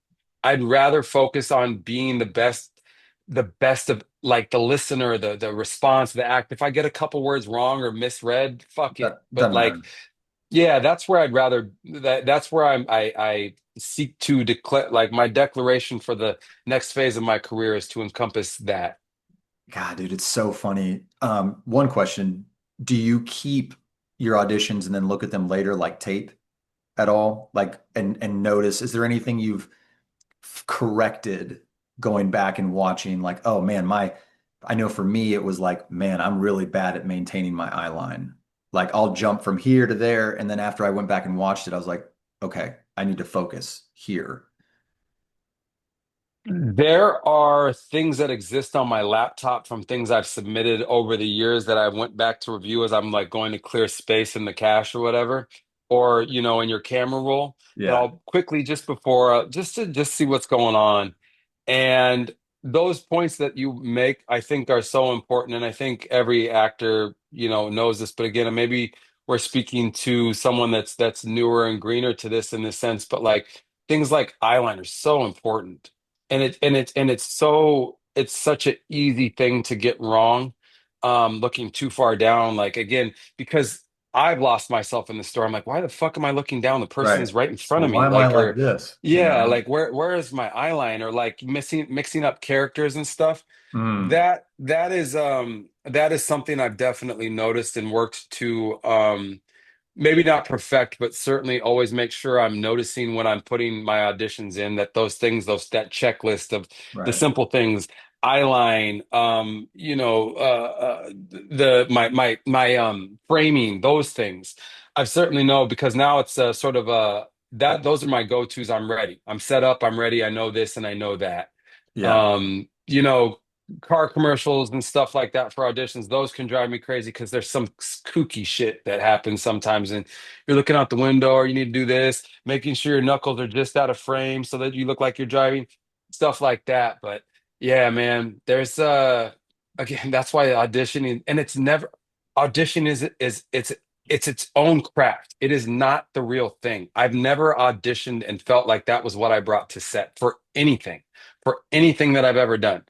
I'd rather focus on being the best of like the listener, the response, the act. If I get a couple words wrong or misread, fuck it. That But doesn't like matter. yeah, that's where I'd rather that's where I seek to declare like my declaration for the next phase of my career is to encompass that. God, dude, it's so funny. One question. Do you keep your auditions and then look at them later like tape at all? Like and notice, is there anything you've corrected going back and watching like, oh man, I know for me it was like, man, I'm really bad at maintaining my eye line. Like I'll jump from here to there, and then after I went back and watched it, I was like, okay, I need to focus here. There are things that exist on my laptop from things I've submitted over the years that I went back to review as I'm like going to clear space in the cache or whatever, or in your camera roll that Yeah, I'll quickly just before just to just see what's going on. And those points that you make, I think, are so important. And I think every actor, knows this. But again, maybe we're speaking to someone that's newer and greener to this in this sense. But like things like eyeliner so important, and it's such an easy thing to get wrong, looking too far down. Like again, because I've lost myself in the store. I'm like, why the fuck am I looking down? The person right. is right in front Well, of why me. am I Like, like or this? You yeah, know? like where is my eyeliner? Like mixing up characters and stuff. Mm, That is something I've definitely noticed and worked to maybe not perfect, but certainly always make sure I'm noticing when I'm putting my auditions in that those things, that checklist of the right. simple things, eyeline, the my framing, those things. I've certainly know because now it's sort of that those are my go-tos. I'm ready. I'm set up. I'm ready. I know this and I know that. Yeah. You know, car commercials and stuff like that for auditions, those can drive me crazy because there's some kooky shit that happens sometimes. And you're looking out the window, or you need to do this, making sure your knuckles are just out of frame so that you look like you're driving, stuff like that. But yeah, man, there's again, that's why auditioning, and it's never audition is it's its own craft. It is not the real thing. I've never auditioned and felt like that was what I brought to set for anything that I've ever done.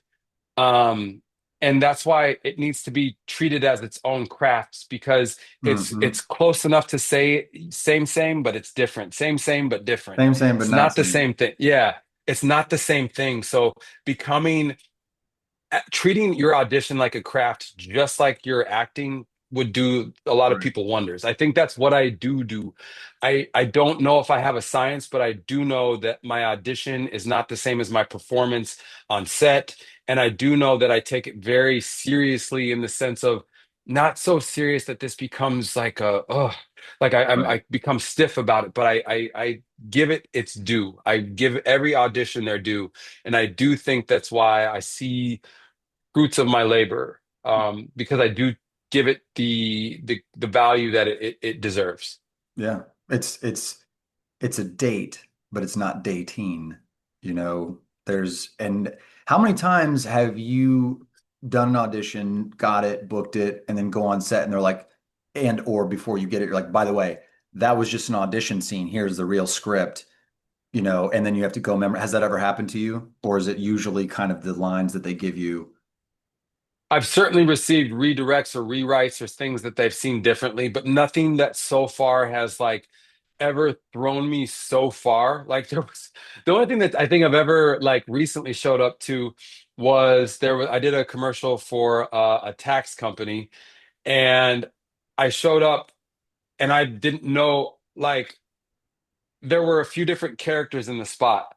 Um, and that's why it needs to be treated as its own crafts because it's Hmm. it's close enough to say same, but it's different. Same, but different. Same, but It's not not the same. same thing. Yeah, it's not the same thing. So becoming treating your audition like a craft, just like your acting would do a lot of Right. people wonders. I think that's what I do. I don't know if I have a science, but I do know that my audition is not the same as my performance on set. And I do know that I take it very seriously in the sense of not so serious that this becomes like like Right. I become stiff about it, but I give it its due. I give every audition their due. And I do think that's why I see fruits of my labor, because I do give it the value that it deserves. Yeah. It's a date, but it's not dating. And how many times have you done an audition, got it, booked it, and then go on set and they're like, and or before you get it, you're like, by the way, that was just an audition scene. Here's the real script, and then you have to go remember. Has that ever happened to you? Or is it usually kind of the lines that they give you? I've certainly received redirects or rewrites or things that they've seen differently, but nothing that so far has like ever thrown me so far. Like there was the only thing that I think I've ever like recently showed up to was there was I did a commercial for a tax company, and I showed up and I didn't know like there were a few different characters in the spot,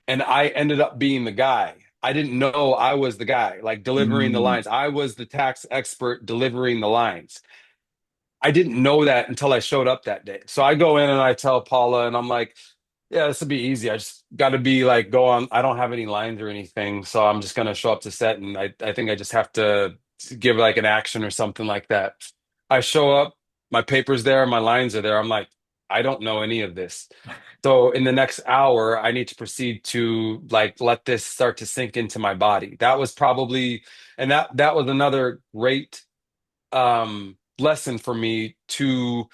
and I ended up being the guy. I didn't know I was the guy, like delivering the Mm. lines. I was the tax expert delivering the lines. I didn't know that until I showed up that day. So I go in and I tell Paula, and I'm like, yeah, this will be easy. I just got to be like, go on. I don't have any lines or anything. So I'm just going to show up to set. And I think I just have to give like an action or something like that. I show up, my paper's there, my lines are there. I'm like, I don't know any of this. So in the next hour, I need to proceed to like let this start to sink into my body. That was probably, and that was another great lesson for me to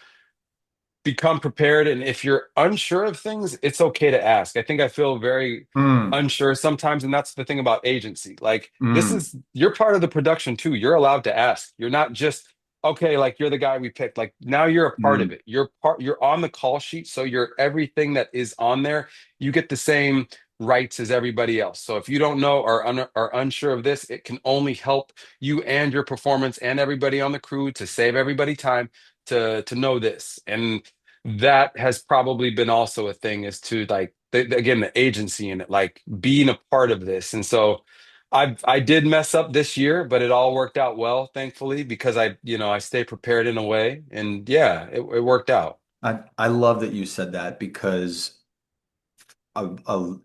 become prepared. And if you're unsure of things, it's okay to ask. I think I feel very Mm. unsure sometimes. And that's the thing about agency. Like, this Mm. is, you're part of the production too. You're allowed to ask. You're not just, okay, like you're the guy we picked. Like, now you're a part of Mm. it. You're on the call sheet. So you're everything that is on there. You get the same rights as everybody else. So if you don't know or are unsure of this, it can only help you and your performance and everybody on the crew to save everybody time to know this. And that has probably been also a thing, is to like again, the agency in it, like being a part of this. And so I did mess up this year, but it all worked out well, thankfully, because I stay prepared in a way. And yeah, it worked out. I love that you said that because a,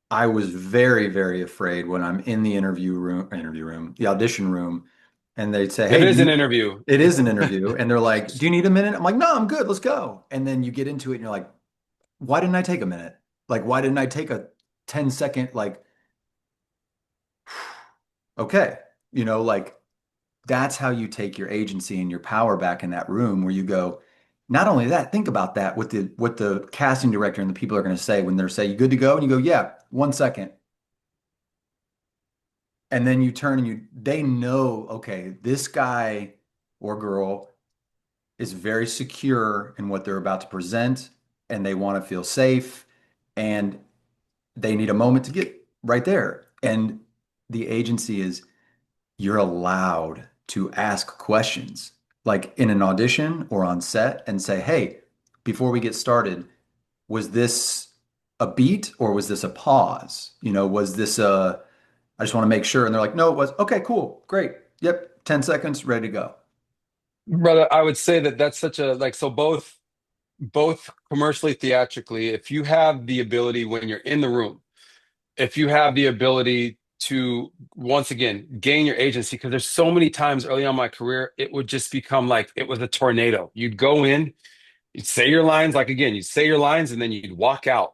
I was very, very afraid when I'm in the the audition room, and they'd say, It "Hey, is an interview. it is an interview," and they're like, "Do you need a minute?" I'm like, "No, I'm good. Let's go." And then you get into it, and you're like, "Why didn't I take a minute? Like, why didn't I take a 10-second, like, okay, like that's how you take your agency and your power back in that room where you go, not only that, think about that with the casting director and the people are going to say when they're saying, you good to go? And you go, yeah, 1 second. And then you turn and they know, okay, this guy or girl is very secure in what they're about to present and they want to feel safe and they need a moment to get right there. And the agency is, you're allowed to ask questions like in an audition or on set and say, hey, before we get started, was this a beat or was this a pause? Was this I just want to make sure. And they're like, no, it was. Okay, cool. Great. Yep. 10 seconds, ready to go. Brother, I would say that that's such a like, so both commercially, theatrically, if you have the ability when you're in the room, if you have the ability to once again gain your agency, because there's so many times early on in my career it would just become like it was a tornado. You'd go in, you'd say your lines, like again, you'd say your lines and then you'd walk out,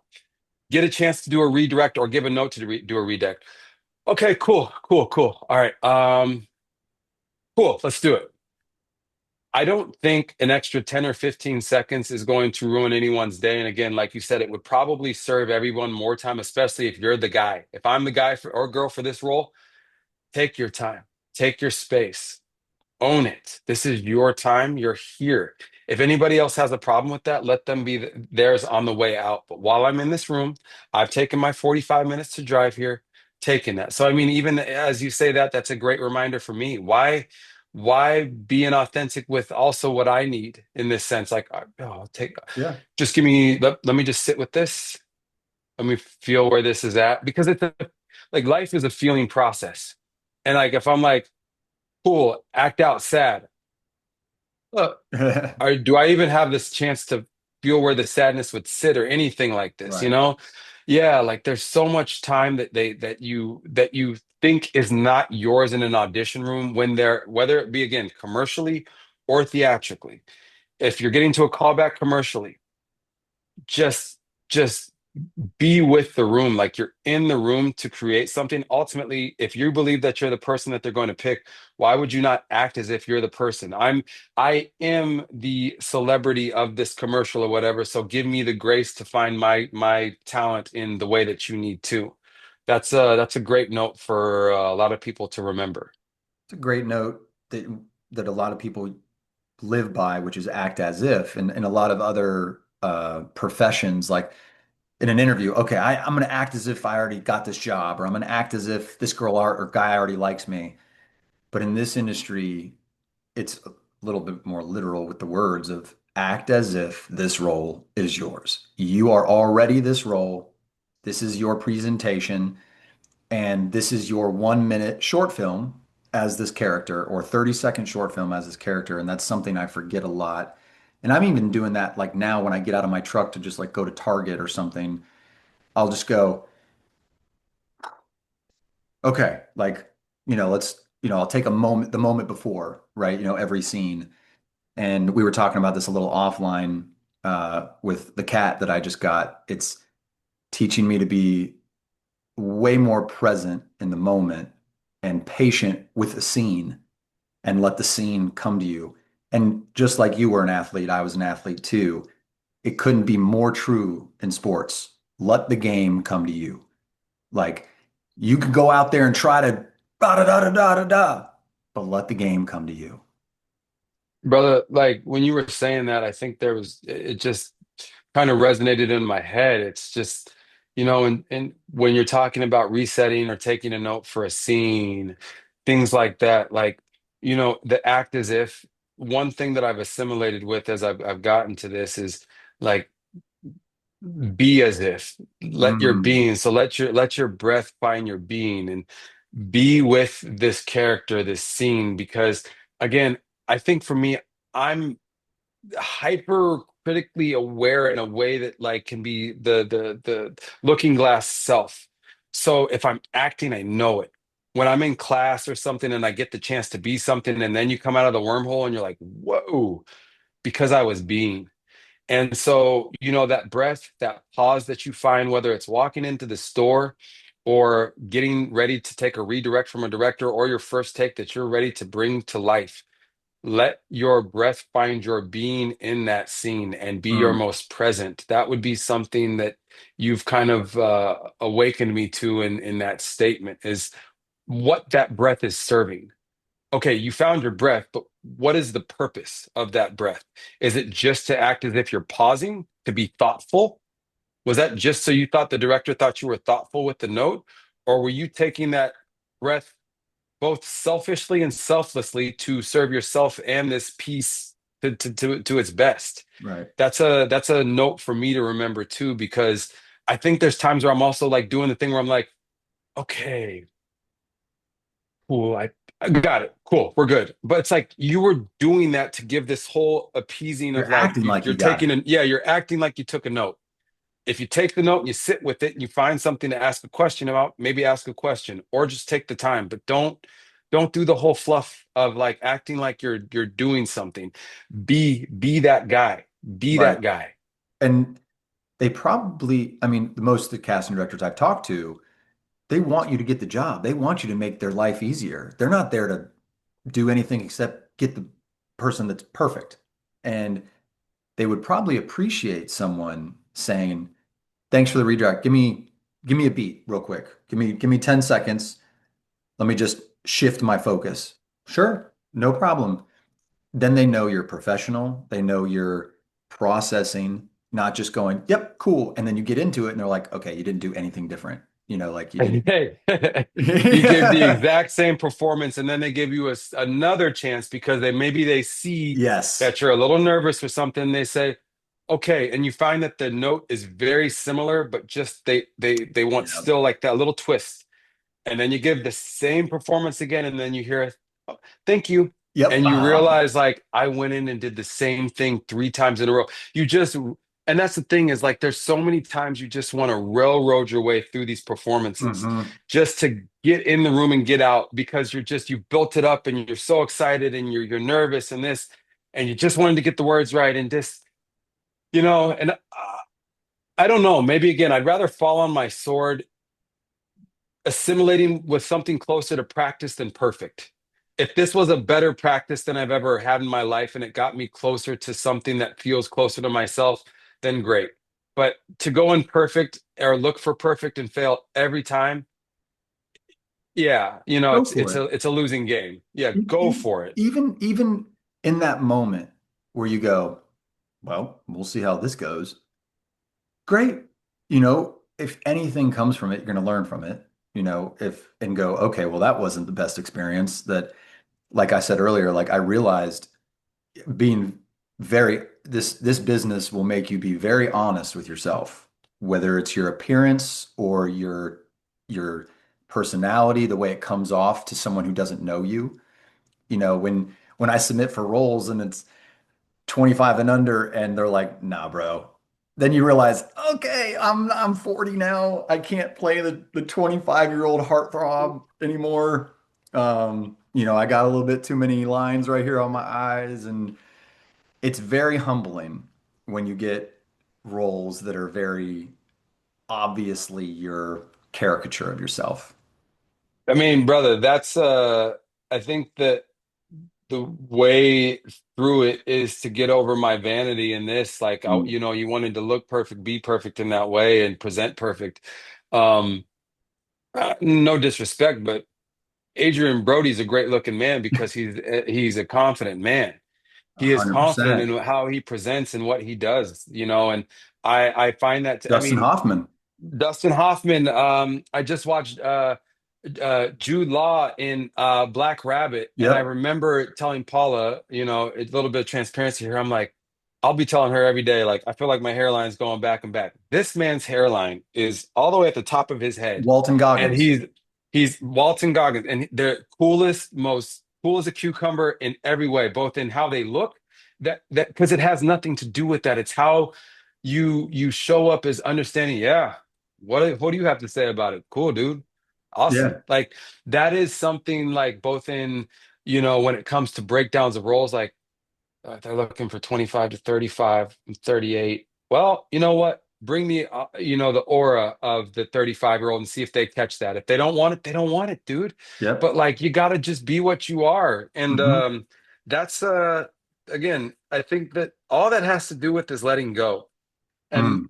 get a chance to do a redirect or give a note to do a redirect. Okay, cool, cool, cool. All right, cool, let's do it. I don't think an extra 10 or 15 seconds is going to ruin anyone's day. And again, like you said, it would probably serve everyone more time, especially if you're the guy. If I'm the guy or girl for this role, take your time, take your space, own it. This is your time. You're here. If anybody else has a problem with that, let them be theirs on the way out. But while I'm in this room, I've taken my 45 minutes to drive here, taken that. So, I mean, even as you say that, that's a great reminder for me. Why be inauthentic with also what I need in this sense? Like, oh, Yeah. just give me, let me just sit with this. Let me feel where this is at, because like life is a feeling process. And like, if I'm like, cool, act out sad. Or do I even have this chance to feel where the sadness would sit or anything like this, you Right. know? Yeah, like there's so much time that you think is not yours in an audition room when they're, whether it be again commercially or theatrically. If you're getting to a callback commercially, just be with the room, like you're in the room to create something. Ultimately, if you believe that you're the person that they're going to pick, why would you not act as if you're the person? I am the celebrity of this commercial or whatever, so give me the grace to find my talent in the way that you need to. That's a great note for a lot of people to remember. It's a great note that a lot of people live by, which is act as if, and a lot of other professions, like in an interview, okay, I'm going to act as if I already got this job, or I'm going to act as if this girl or guy already likes me. But in this industry, it's a little bit more literal with the words of act as if this role is yours. You are already this role. This is your presentation, and this is your 1 minute short film as this character, or 30-second short film as this character. And that's something I forget a lot. And I'm even doing that like now when I get out of my truck to just like go to Target or something, I'll just go, okay, like, I'll take a moment, the moment before, right? Every scene. And we were talking about this a little offline with the cat that I just got. It's teaching me to be way more present in the moment and patient with the scene and let the scene come to you. And just like you were an athlete, I was an athlete too. It couldn't be more true in sports. Let the game come to you. Like you could go out there and try to da da da da da da da, but let the game come to you. Brother, like when you were saying that, I think it just kind of resonated in my head. It's just, and when you're talking about resetting or taking a note for a scene, things like that, like, the act as if one thing that I've assimilated with as I've gotten to this is like be as if, let your Mm, being, so let your breath find your being and be with this character, this scene, because again, I think for me, I'm hyper critically aware in a way that like can be the looking glass self. So if I'm acting, I know it. When I'm in class or something and I get the chance to be something, and then you come out of the wormhole and you're like, whoa, because I was being. And so, that breath, that pause that you find, whether it's walking into the store or getting ready to take a redirect from a director or your first take that you're ready to bring to life, let your breath find your being in that scene and be your mm, most present. That would be something that you've kind of awakened me to in that statement is what that breath is serving. Okay, you found your breath, but what is the purpose of that breath? Is it just to act as if you're pausing, to be thoughtful? Was that just so you thought the director thought you were thoughtful with the note? Or were you taking that breath both selfishly and selflessly to serve yourself and this piece to its best? right. That's a note for me to remember too, because I think there's times where I'm also like doing the thing where I'm like, okay, cool, I got it. Cool, we're good. But it's like you were doing that to give this whole appeasing You're of like acting like you're you got it. taking an yeah, you're acting like you took a note. If you take the note and you sit with it and you find something to ask a question about, maybe ask a question or just take the time. But don't do the whole fluff of like acting like you're doing something. Be that guy. Be Right. that guy. And they probably, I mean, the most of the casting directors I've talked to, they want you to get the job. They want you to make their life easier. They're not there to do anything except get the person that's perfect. And they would probably appreciate someone saying, "Thanks for the redirect. Give me a beat real quick. Give me 10 seconds. Let me just shift my focus." Sure, no problem. Then they know you're professional. They know you're processing, not just going, "Yep, cool." And then you get into it and they're like, "Okay, you didn't do anything different." Like you didn't. Hey, you give the exact same performance, and then they give you another chance because they see Yes. that you're a little nervous for something. They say, "Okay," and you find that the note is very similar, but just they want Yeah. still like that little twist. And then you give the same performance again, and then you hear, "Oh, thank you." Yep. And you realize, like, I went in and did the same thing 3 times in a row. And that's the thing is, like, there's so many times you just want to railroad your way through these performances Hmm. just to get in the room and get out because you've built it up and you're so excited and you're nervous and this, and you just wanted to get the words right and just, and I don't know, maybe again, I'd rather fall on my sword assimilating with something closer to practice than perfect. If this was a better practice than I've ever had in my life and it got me closer to something that feels closer to myself, then great. But to go imperfect or look for perfect and fail every time, yeah, Go it's for it's a it. it's a losing game. Yeah, E- go e- for it. Even in that moment. where you go, well, we'll see how this goes. Great. You know, if anything comes from it, you're going to learn from it, if and go, okay, well, that wasn't the best experience. That, like I said earlier, like I realized being this business will make you be very honest with yourself, whether it's your appearance or your personality, the way it comes off to someone who doesn't know you. When I submit for roles and it's 25 and under and they're like, "Nah, bro." Then you realize, okay, I'm 40 now. I can't play the 25-year-old heartthrob anymore. I got a little bit too many lines right here on my eyes, and it's very humbling when you get roles that are very obviously your caricature of yourself. I mean, brother, that's I think that the way through it is to get over my vanity in this. Like, Mm. you wanted to look perfect, be perfect in that way, and present perfect. Um, no disrespect, but Adrian Brody's a great looking man because he's a confident man. He is confident 100%. in how he presents and what he does, and I find that I Dustin mean, Hoffman. Dustin Hoffman. I just watched Jude Law in Black Rabbit, and I Yep. remember telling Paula, a little bit of transparency here. I'm like, I'll be telling her every day, like, I feel like my hairline's going back and back. This man's hairline is all the way at the top of his head, Walton and Goggins. he's Walton Goggins, and they're coolest, most cool as a cucumber in every way, both in how they look, that because it has nothing to do with that. It's how you show up as understanding. Yeah, what do you have to say about it? Cool, dude. Awesome. Yeah. Like that is something like both in, when it comes to breakdowns of roles, like they're looking for 25 to 35 and 38. Well, you know what? Bring me, the aura of the 35-year-old and see if they catch that. If they don't want it, they don't want it, dude. But Yep. like, you got to just be what you are. And Hmm. that's, again, I think that all that has to do with is letting go. And Mm.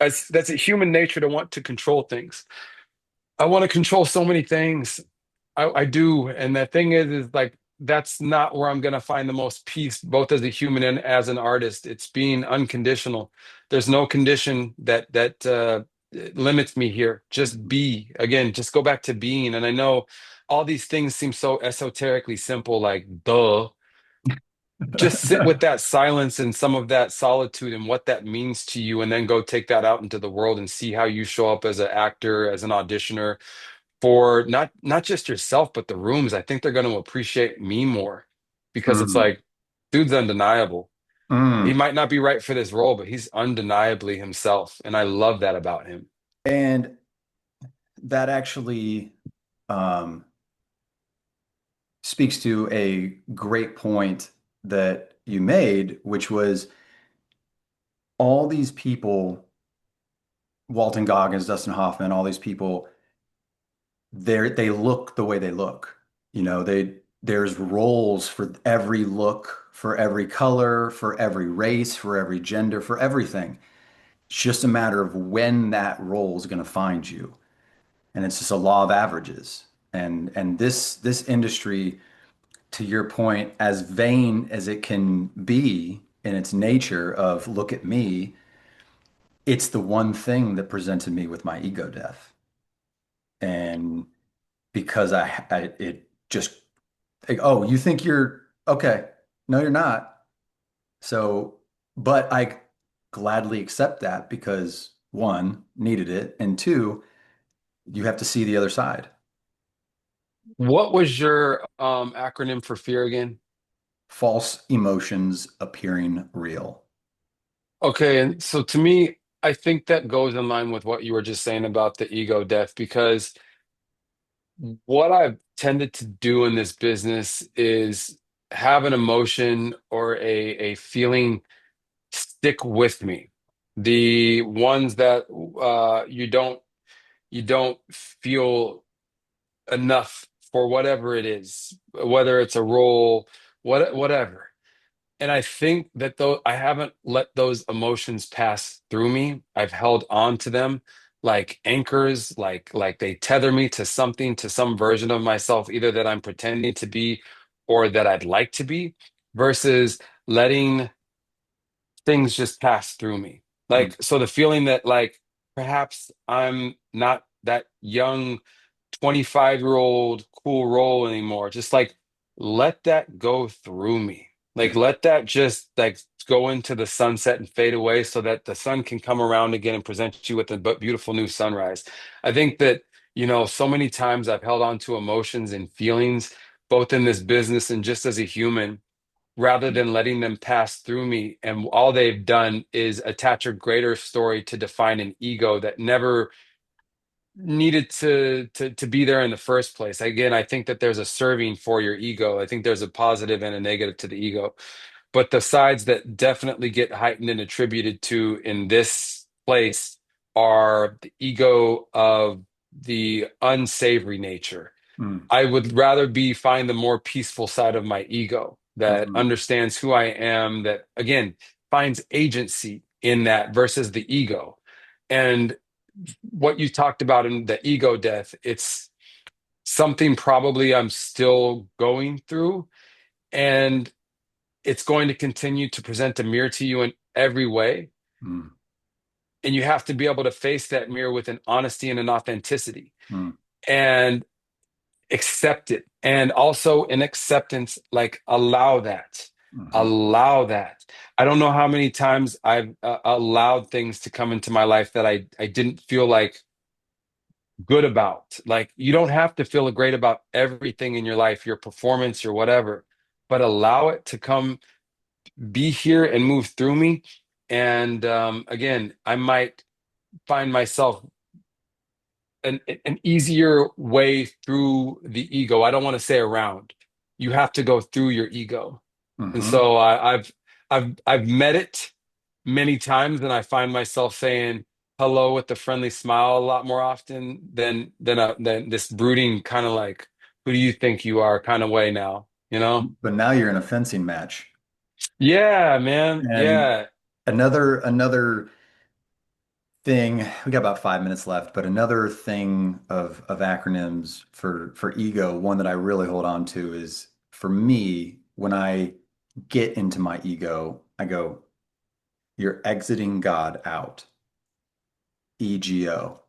that's a human nature to want to control things. I want to control so many things. I do. And the thing is like, that's not where I'm going to find the most peace, both as a human and as an artist. It's being unconditional. There's no condition that limits me here. Just be. Again, just go back to being. And I know all these things seem so esoterically simple, like duh. Just sit with that silence and some of that solitude and what that means to you, and then go take that out into the world and see how you show up as an actor, as an auditioner, for not just yourself, but the rooms. I think they're going to appreciate me more because it's Mm. like, dude's undeniable. He Mm. might not be right for this role, but he's undeniably himself, and I love that about him. And that actually um, speaks to a great point that you made, which was all these people, Walton Goggins, Dustin Hoffman, all these people, they look the way they look. There's roles for every look, for every color, for every race, for every gender, for everything. It's just a matter of when that role is going to find you. And it's just a law of averages. And this industry, to your point, as vain as it can be in its nature of look at me, it's the one thing that presented me with my ego death. And because it just like, oh, you think you're okay. No, you're not. So, but I gladly accept that because one, needed it, and two, you have to see the other side. What was your acronym for fear again? False emotions appearing real. Okay, and so to me, I think that goes in line with what you were just saying about the ego death, because what I've tended to do in this business is have an emotion or a feeling stick with me. The ones that you don't feel enough for whatever it is, whether it's a role, whatever. And I think that though I haven't let those emotions pass through me, I've held on to them like anchors, like they tether me to something, to some version of myself, either that I'm pretending to be or that I'd like to be. versus letting things just pass through me. Mm, Like, so the feeling that like perhaps I'm not that young 25-year-old cool role anymore. Just like let that go through me. Like mm, let that just like go into the sunset and fade away so that the sun can come around again and present you with a beautiful new sunrise. I think that, so many times I've held on to emotions and feelings, both in this business and just as a human, rather than letting them pass through me. And all they've done is attach a greater story to define an ego that never needed to be there in the first place. Again, I think that there's a serving for your ego. I think there's a positive and a negative to the ego. But the sides that definitely get heightened and attributed to in this place are the ego of the unsavory nature. mm, I would rather be find the more peaceful side of my ego that mhm, understands who I am, that again finds agency in that versus the ego. And what you talked about in the ego death, it's something probably I'm still going through, and it's going to continue to present a mirror to you in every way. mm, And you have to be able to face that mirror with an honesty and an authenticity mm, and accept it. And also in acceptance, like allow that. mhm, Allow that. I don't know how many times I've allowed things to come into my life that I didn't feel like good about. Like you don't have to feel great about everything in your life, your performance, your whatever, but allow it to come, be here and move through me. And again, I might find myself an easier way through the ego. I don't want to say around. You have to go through your ego. And mhm. so I've met it many times, and I find myself saying hello with a friendly smile a lot more often than this brooding kind of like, who do you think you are kind of way now, you know? But now you're in a fencing match. Yeah, man. And Yeah. another thing, we got about 5 minutes left, but another thing of acronyms for ego, one that I really hold on to is for me, when I get into my ego, I go, you're exiting God out. EGO.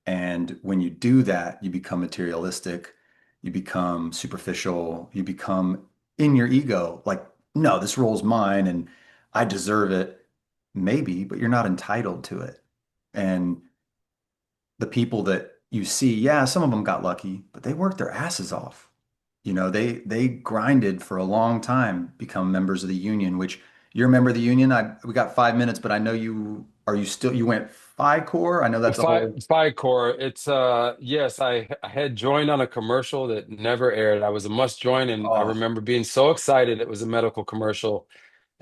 And when you do that, you become materialistic, you become superficial, you become in your ego, like, no, this role's mine and I deserve it. Maybe, but you're not entitled to it. And the people that you see, yeah, some of them got lucky, but they worked their asses off. They grinded for a long time, become members of the union, which you're a member of the union. We got 5 minutes, but I know you went Phi Corps? I know that's a whole Core. It's yes, I had joined on a commercial that never aired. I was a must join, and I oh, remember being so excited it was a medical commercial,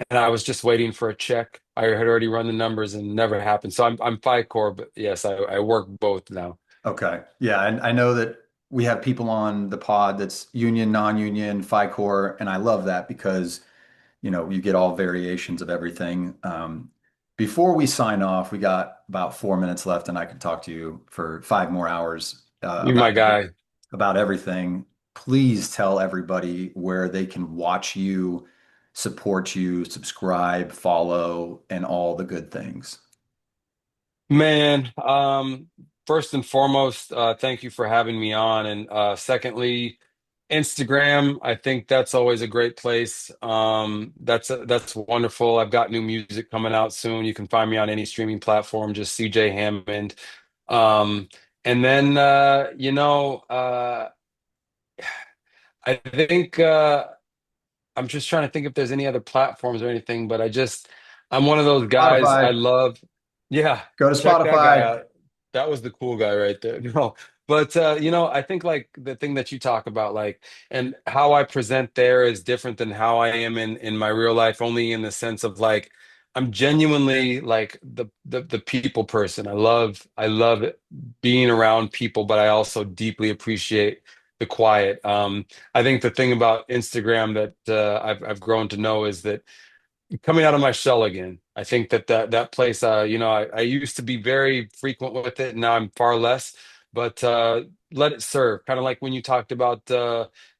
and I was just waiting for a check. I had already run the numbers and never happened. So I'm Core, but yes, I work both now. okay. Yeah, and I know that we have people on the pod that's union, non-union, Phi Corps, and I love that because you get all variations of everything. Before we sign off, we got about 4 minutes left, and I could talk to you for 5 more hours You my guy. about everything. Please tell everybody where they can watch you, support you, subscribe, follow, and all the good things. Man, first and foremost, thank you for having me on. And secondly, Instagram, I think that's always a great place. That's wonderful. I've got new music coming out soon. You can find me on any streaming platform, just CJ Hammond. Um, and then I think I'm just trying to think if there's any other platforms or anything, but I'm one of those guys. I Spotify, love, yeah, go to check that guy Spotify. out. That was the cool guy right there. No, but I think like the thing that you talk about, like, and how I present there is different than how I am in my real life, only in the sense of like, I'm genuinely like the people person. I love being around people, but I also deeply appreciate the quiet. I think the thing about Instagram that I've grown to know is that coming out of my shell again. I think that place, I used to be very frequent with it, and now I'm far less. But let it serve. Kind of like when you talked about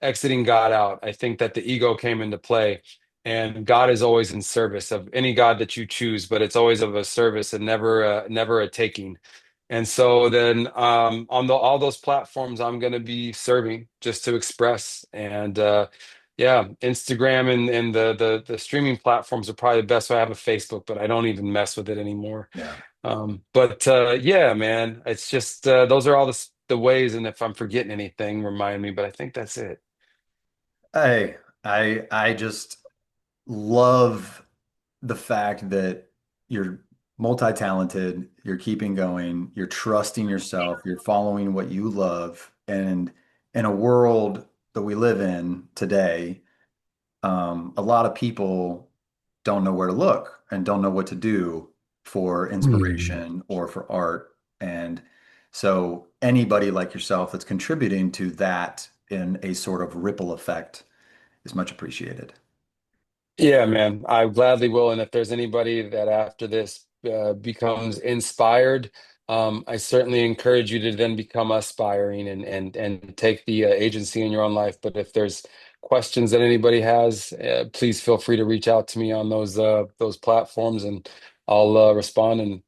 exiting God out. I think that the ego came into play, and God is always in service of any God that you choose, but it's always of a service and never a taking. And so then on all those platforms, I'm going to be serving just to express. And yeah, Instagram and the streaming platforms are probably the best. I have a Facebook, but I don't even mess with it anymore. Yeah. But yeah, man, it's just those are all the ways. And if I'm forgetting anything, remind me. But I think that's it. Hey, I just love the fact that you're multi-talented, you're keeping going, you're trusting yourself, you're following what you love. And in a world that we live in today, a lot of people don't know where to look and don't know what to do for Hmm. inspiration or for art. And so anybody like yourself that's contributing to that in a sort of ripple effect is much appreciated. Yeah, man, I gladly will. And if there's anybody that after this becomes inspired, I certainly encourage you to then become aspiring and take the agency in your own life. But if there's questions that anybody has, please feel free to reach out to me on those platforms, and I'll respond. And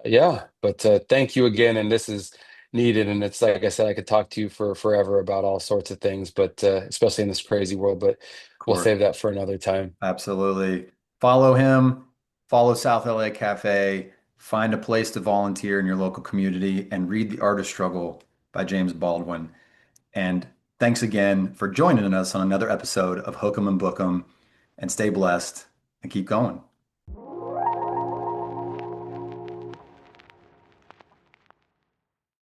yeah, but thank you again. And this is needed. And it's like I said, I could talk to you for forever about all sorts of things, but especially in this crazy world. But Of we'll course. save that for another time. Absolutely. Follow him, follow South LA Cafe, find a place to volunteer in your local community, and read The Artist Struggle by James Baldwin. And thanks again for joining us on another episode of Hook 'em and Book 'em, and stay blessed and keep going.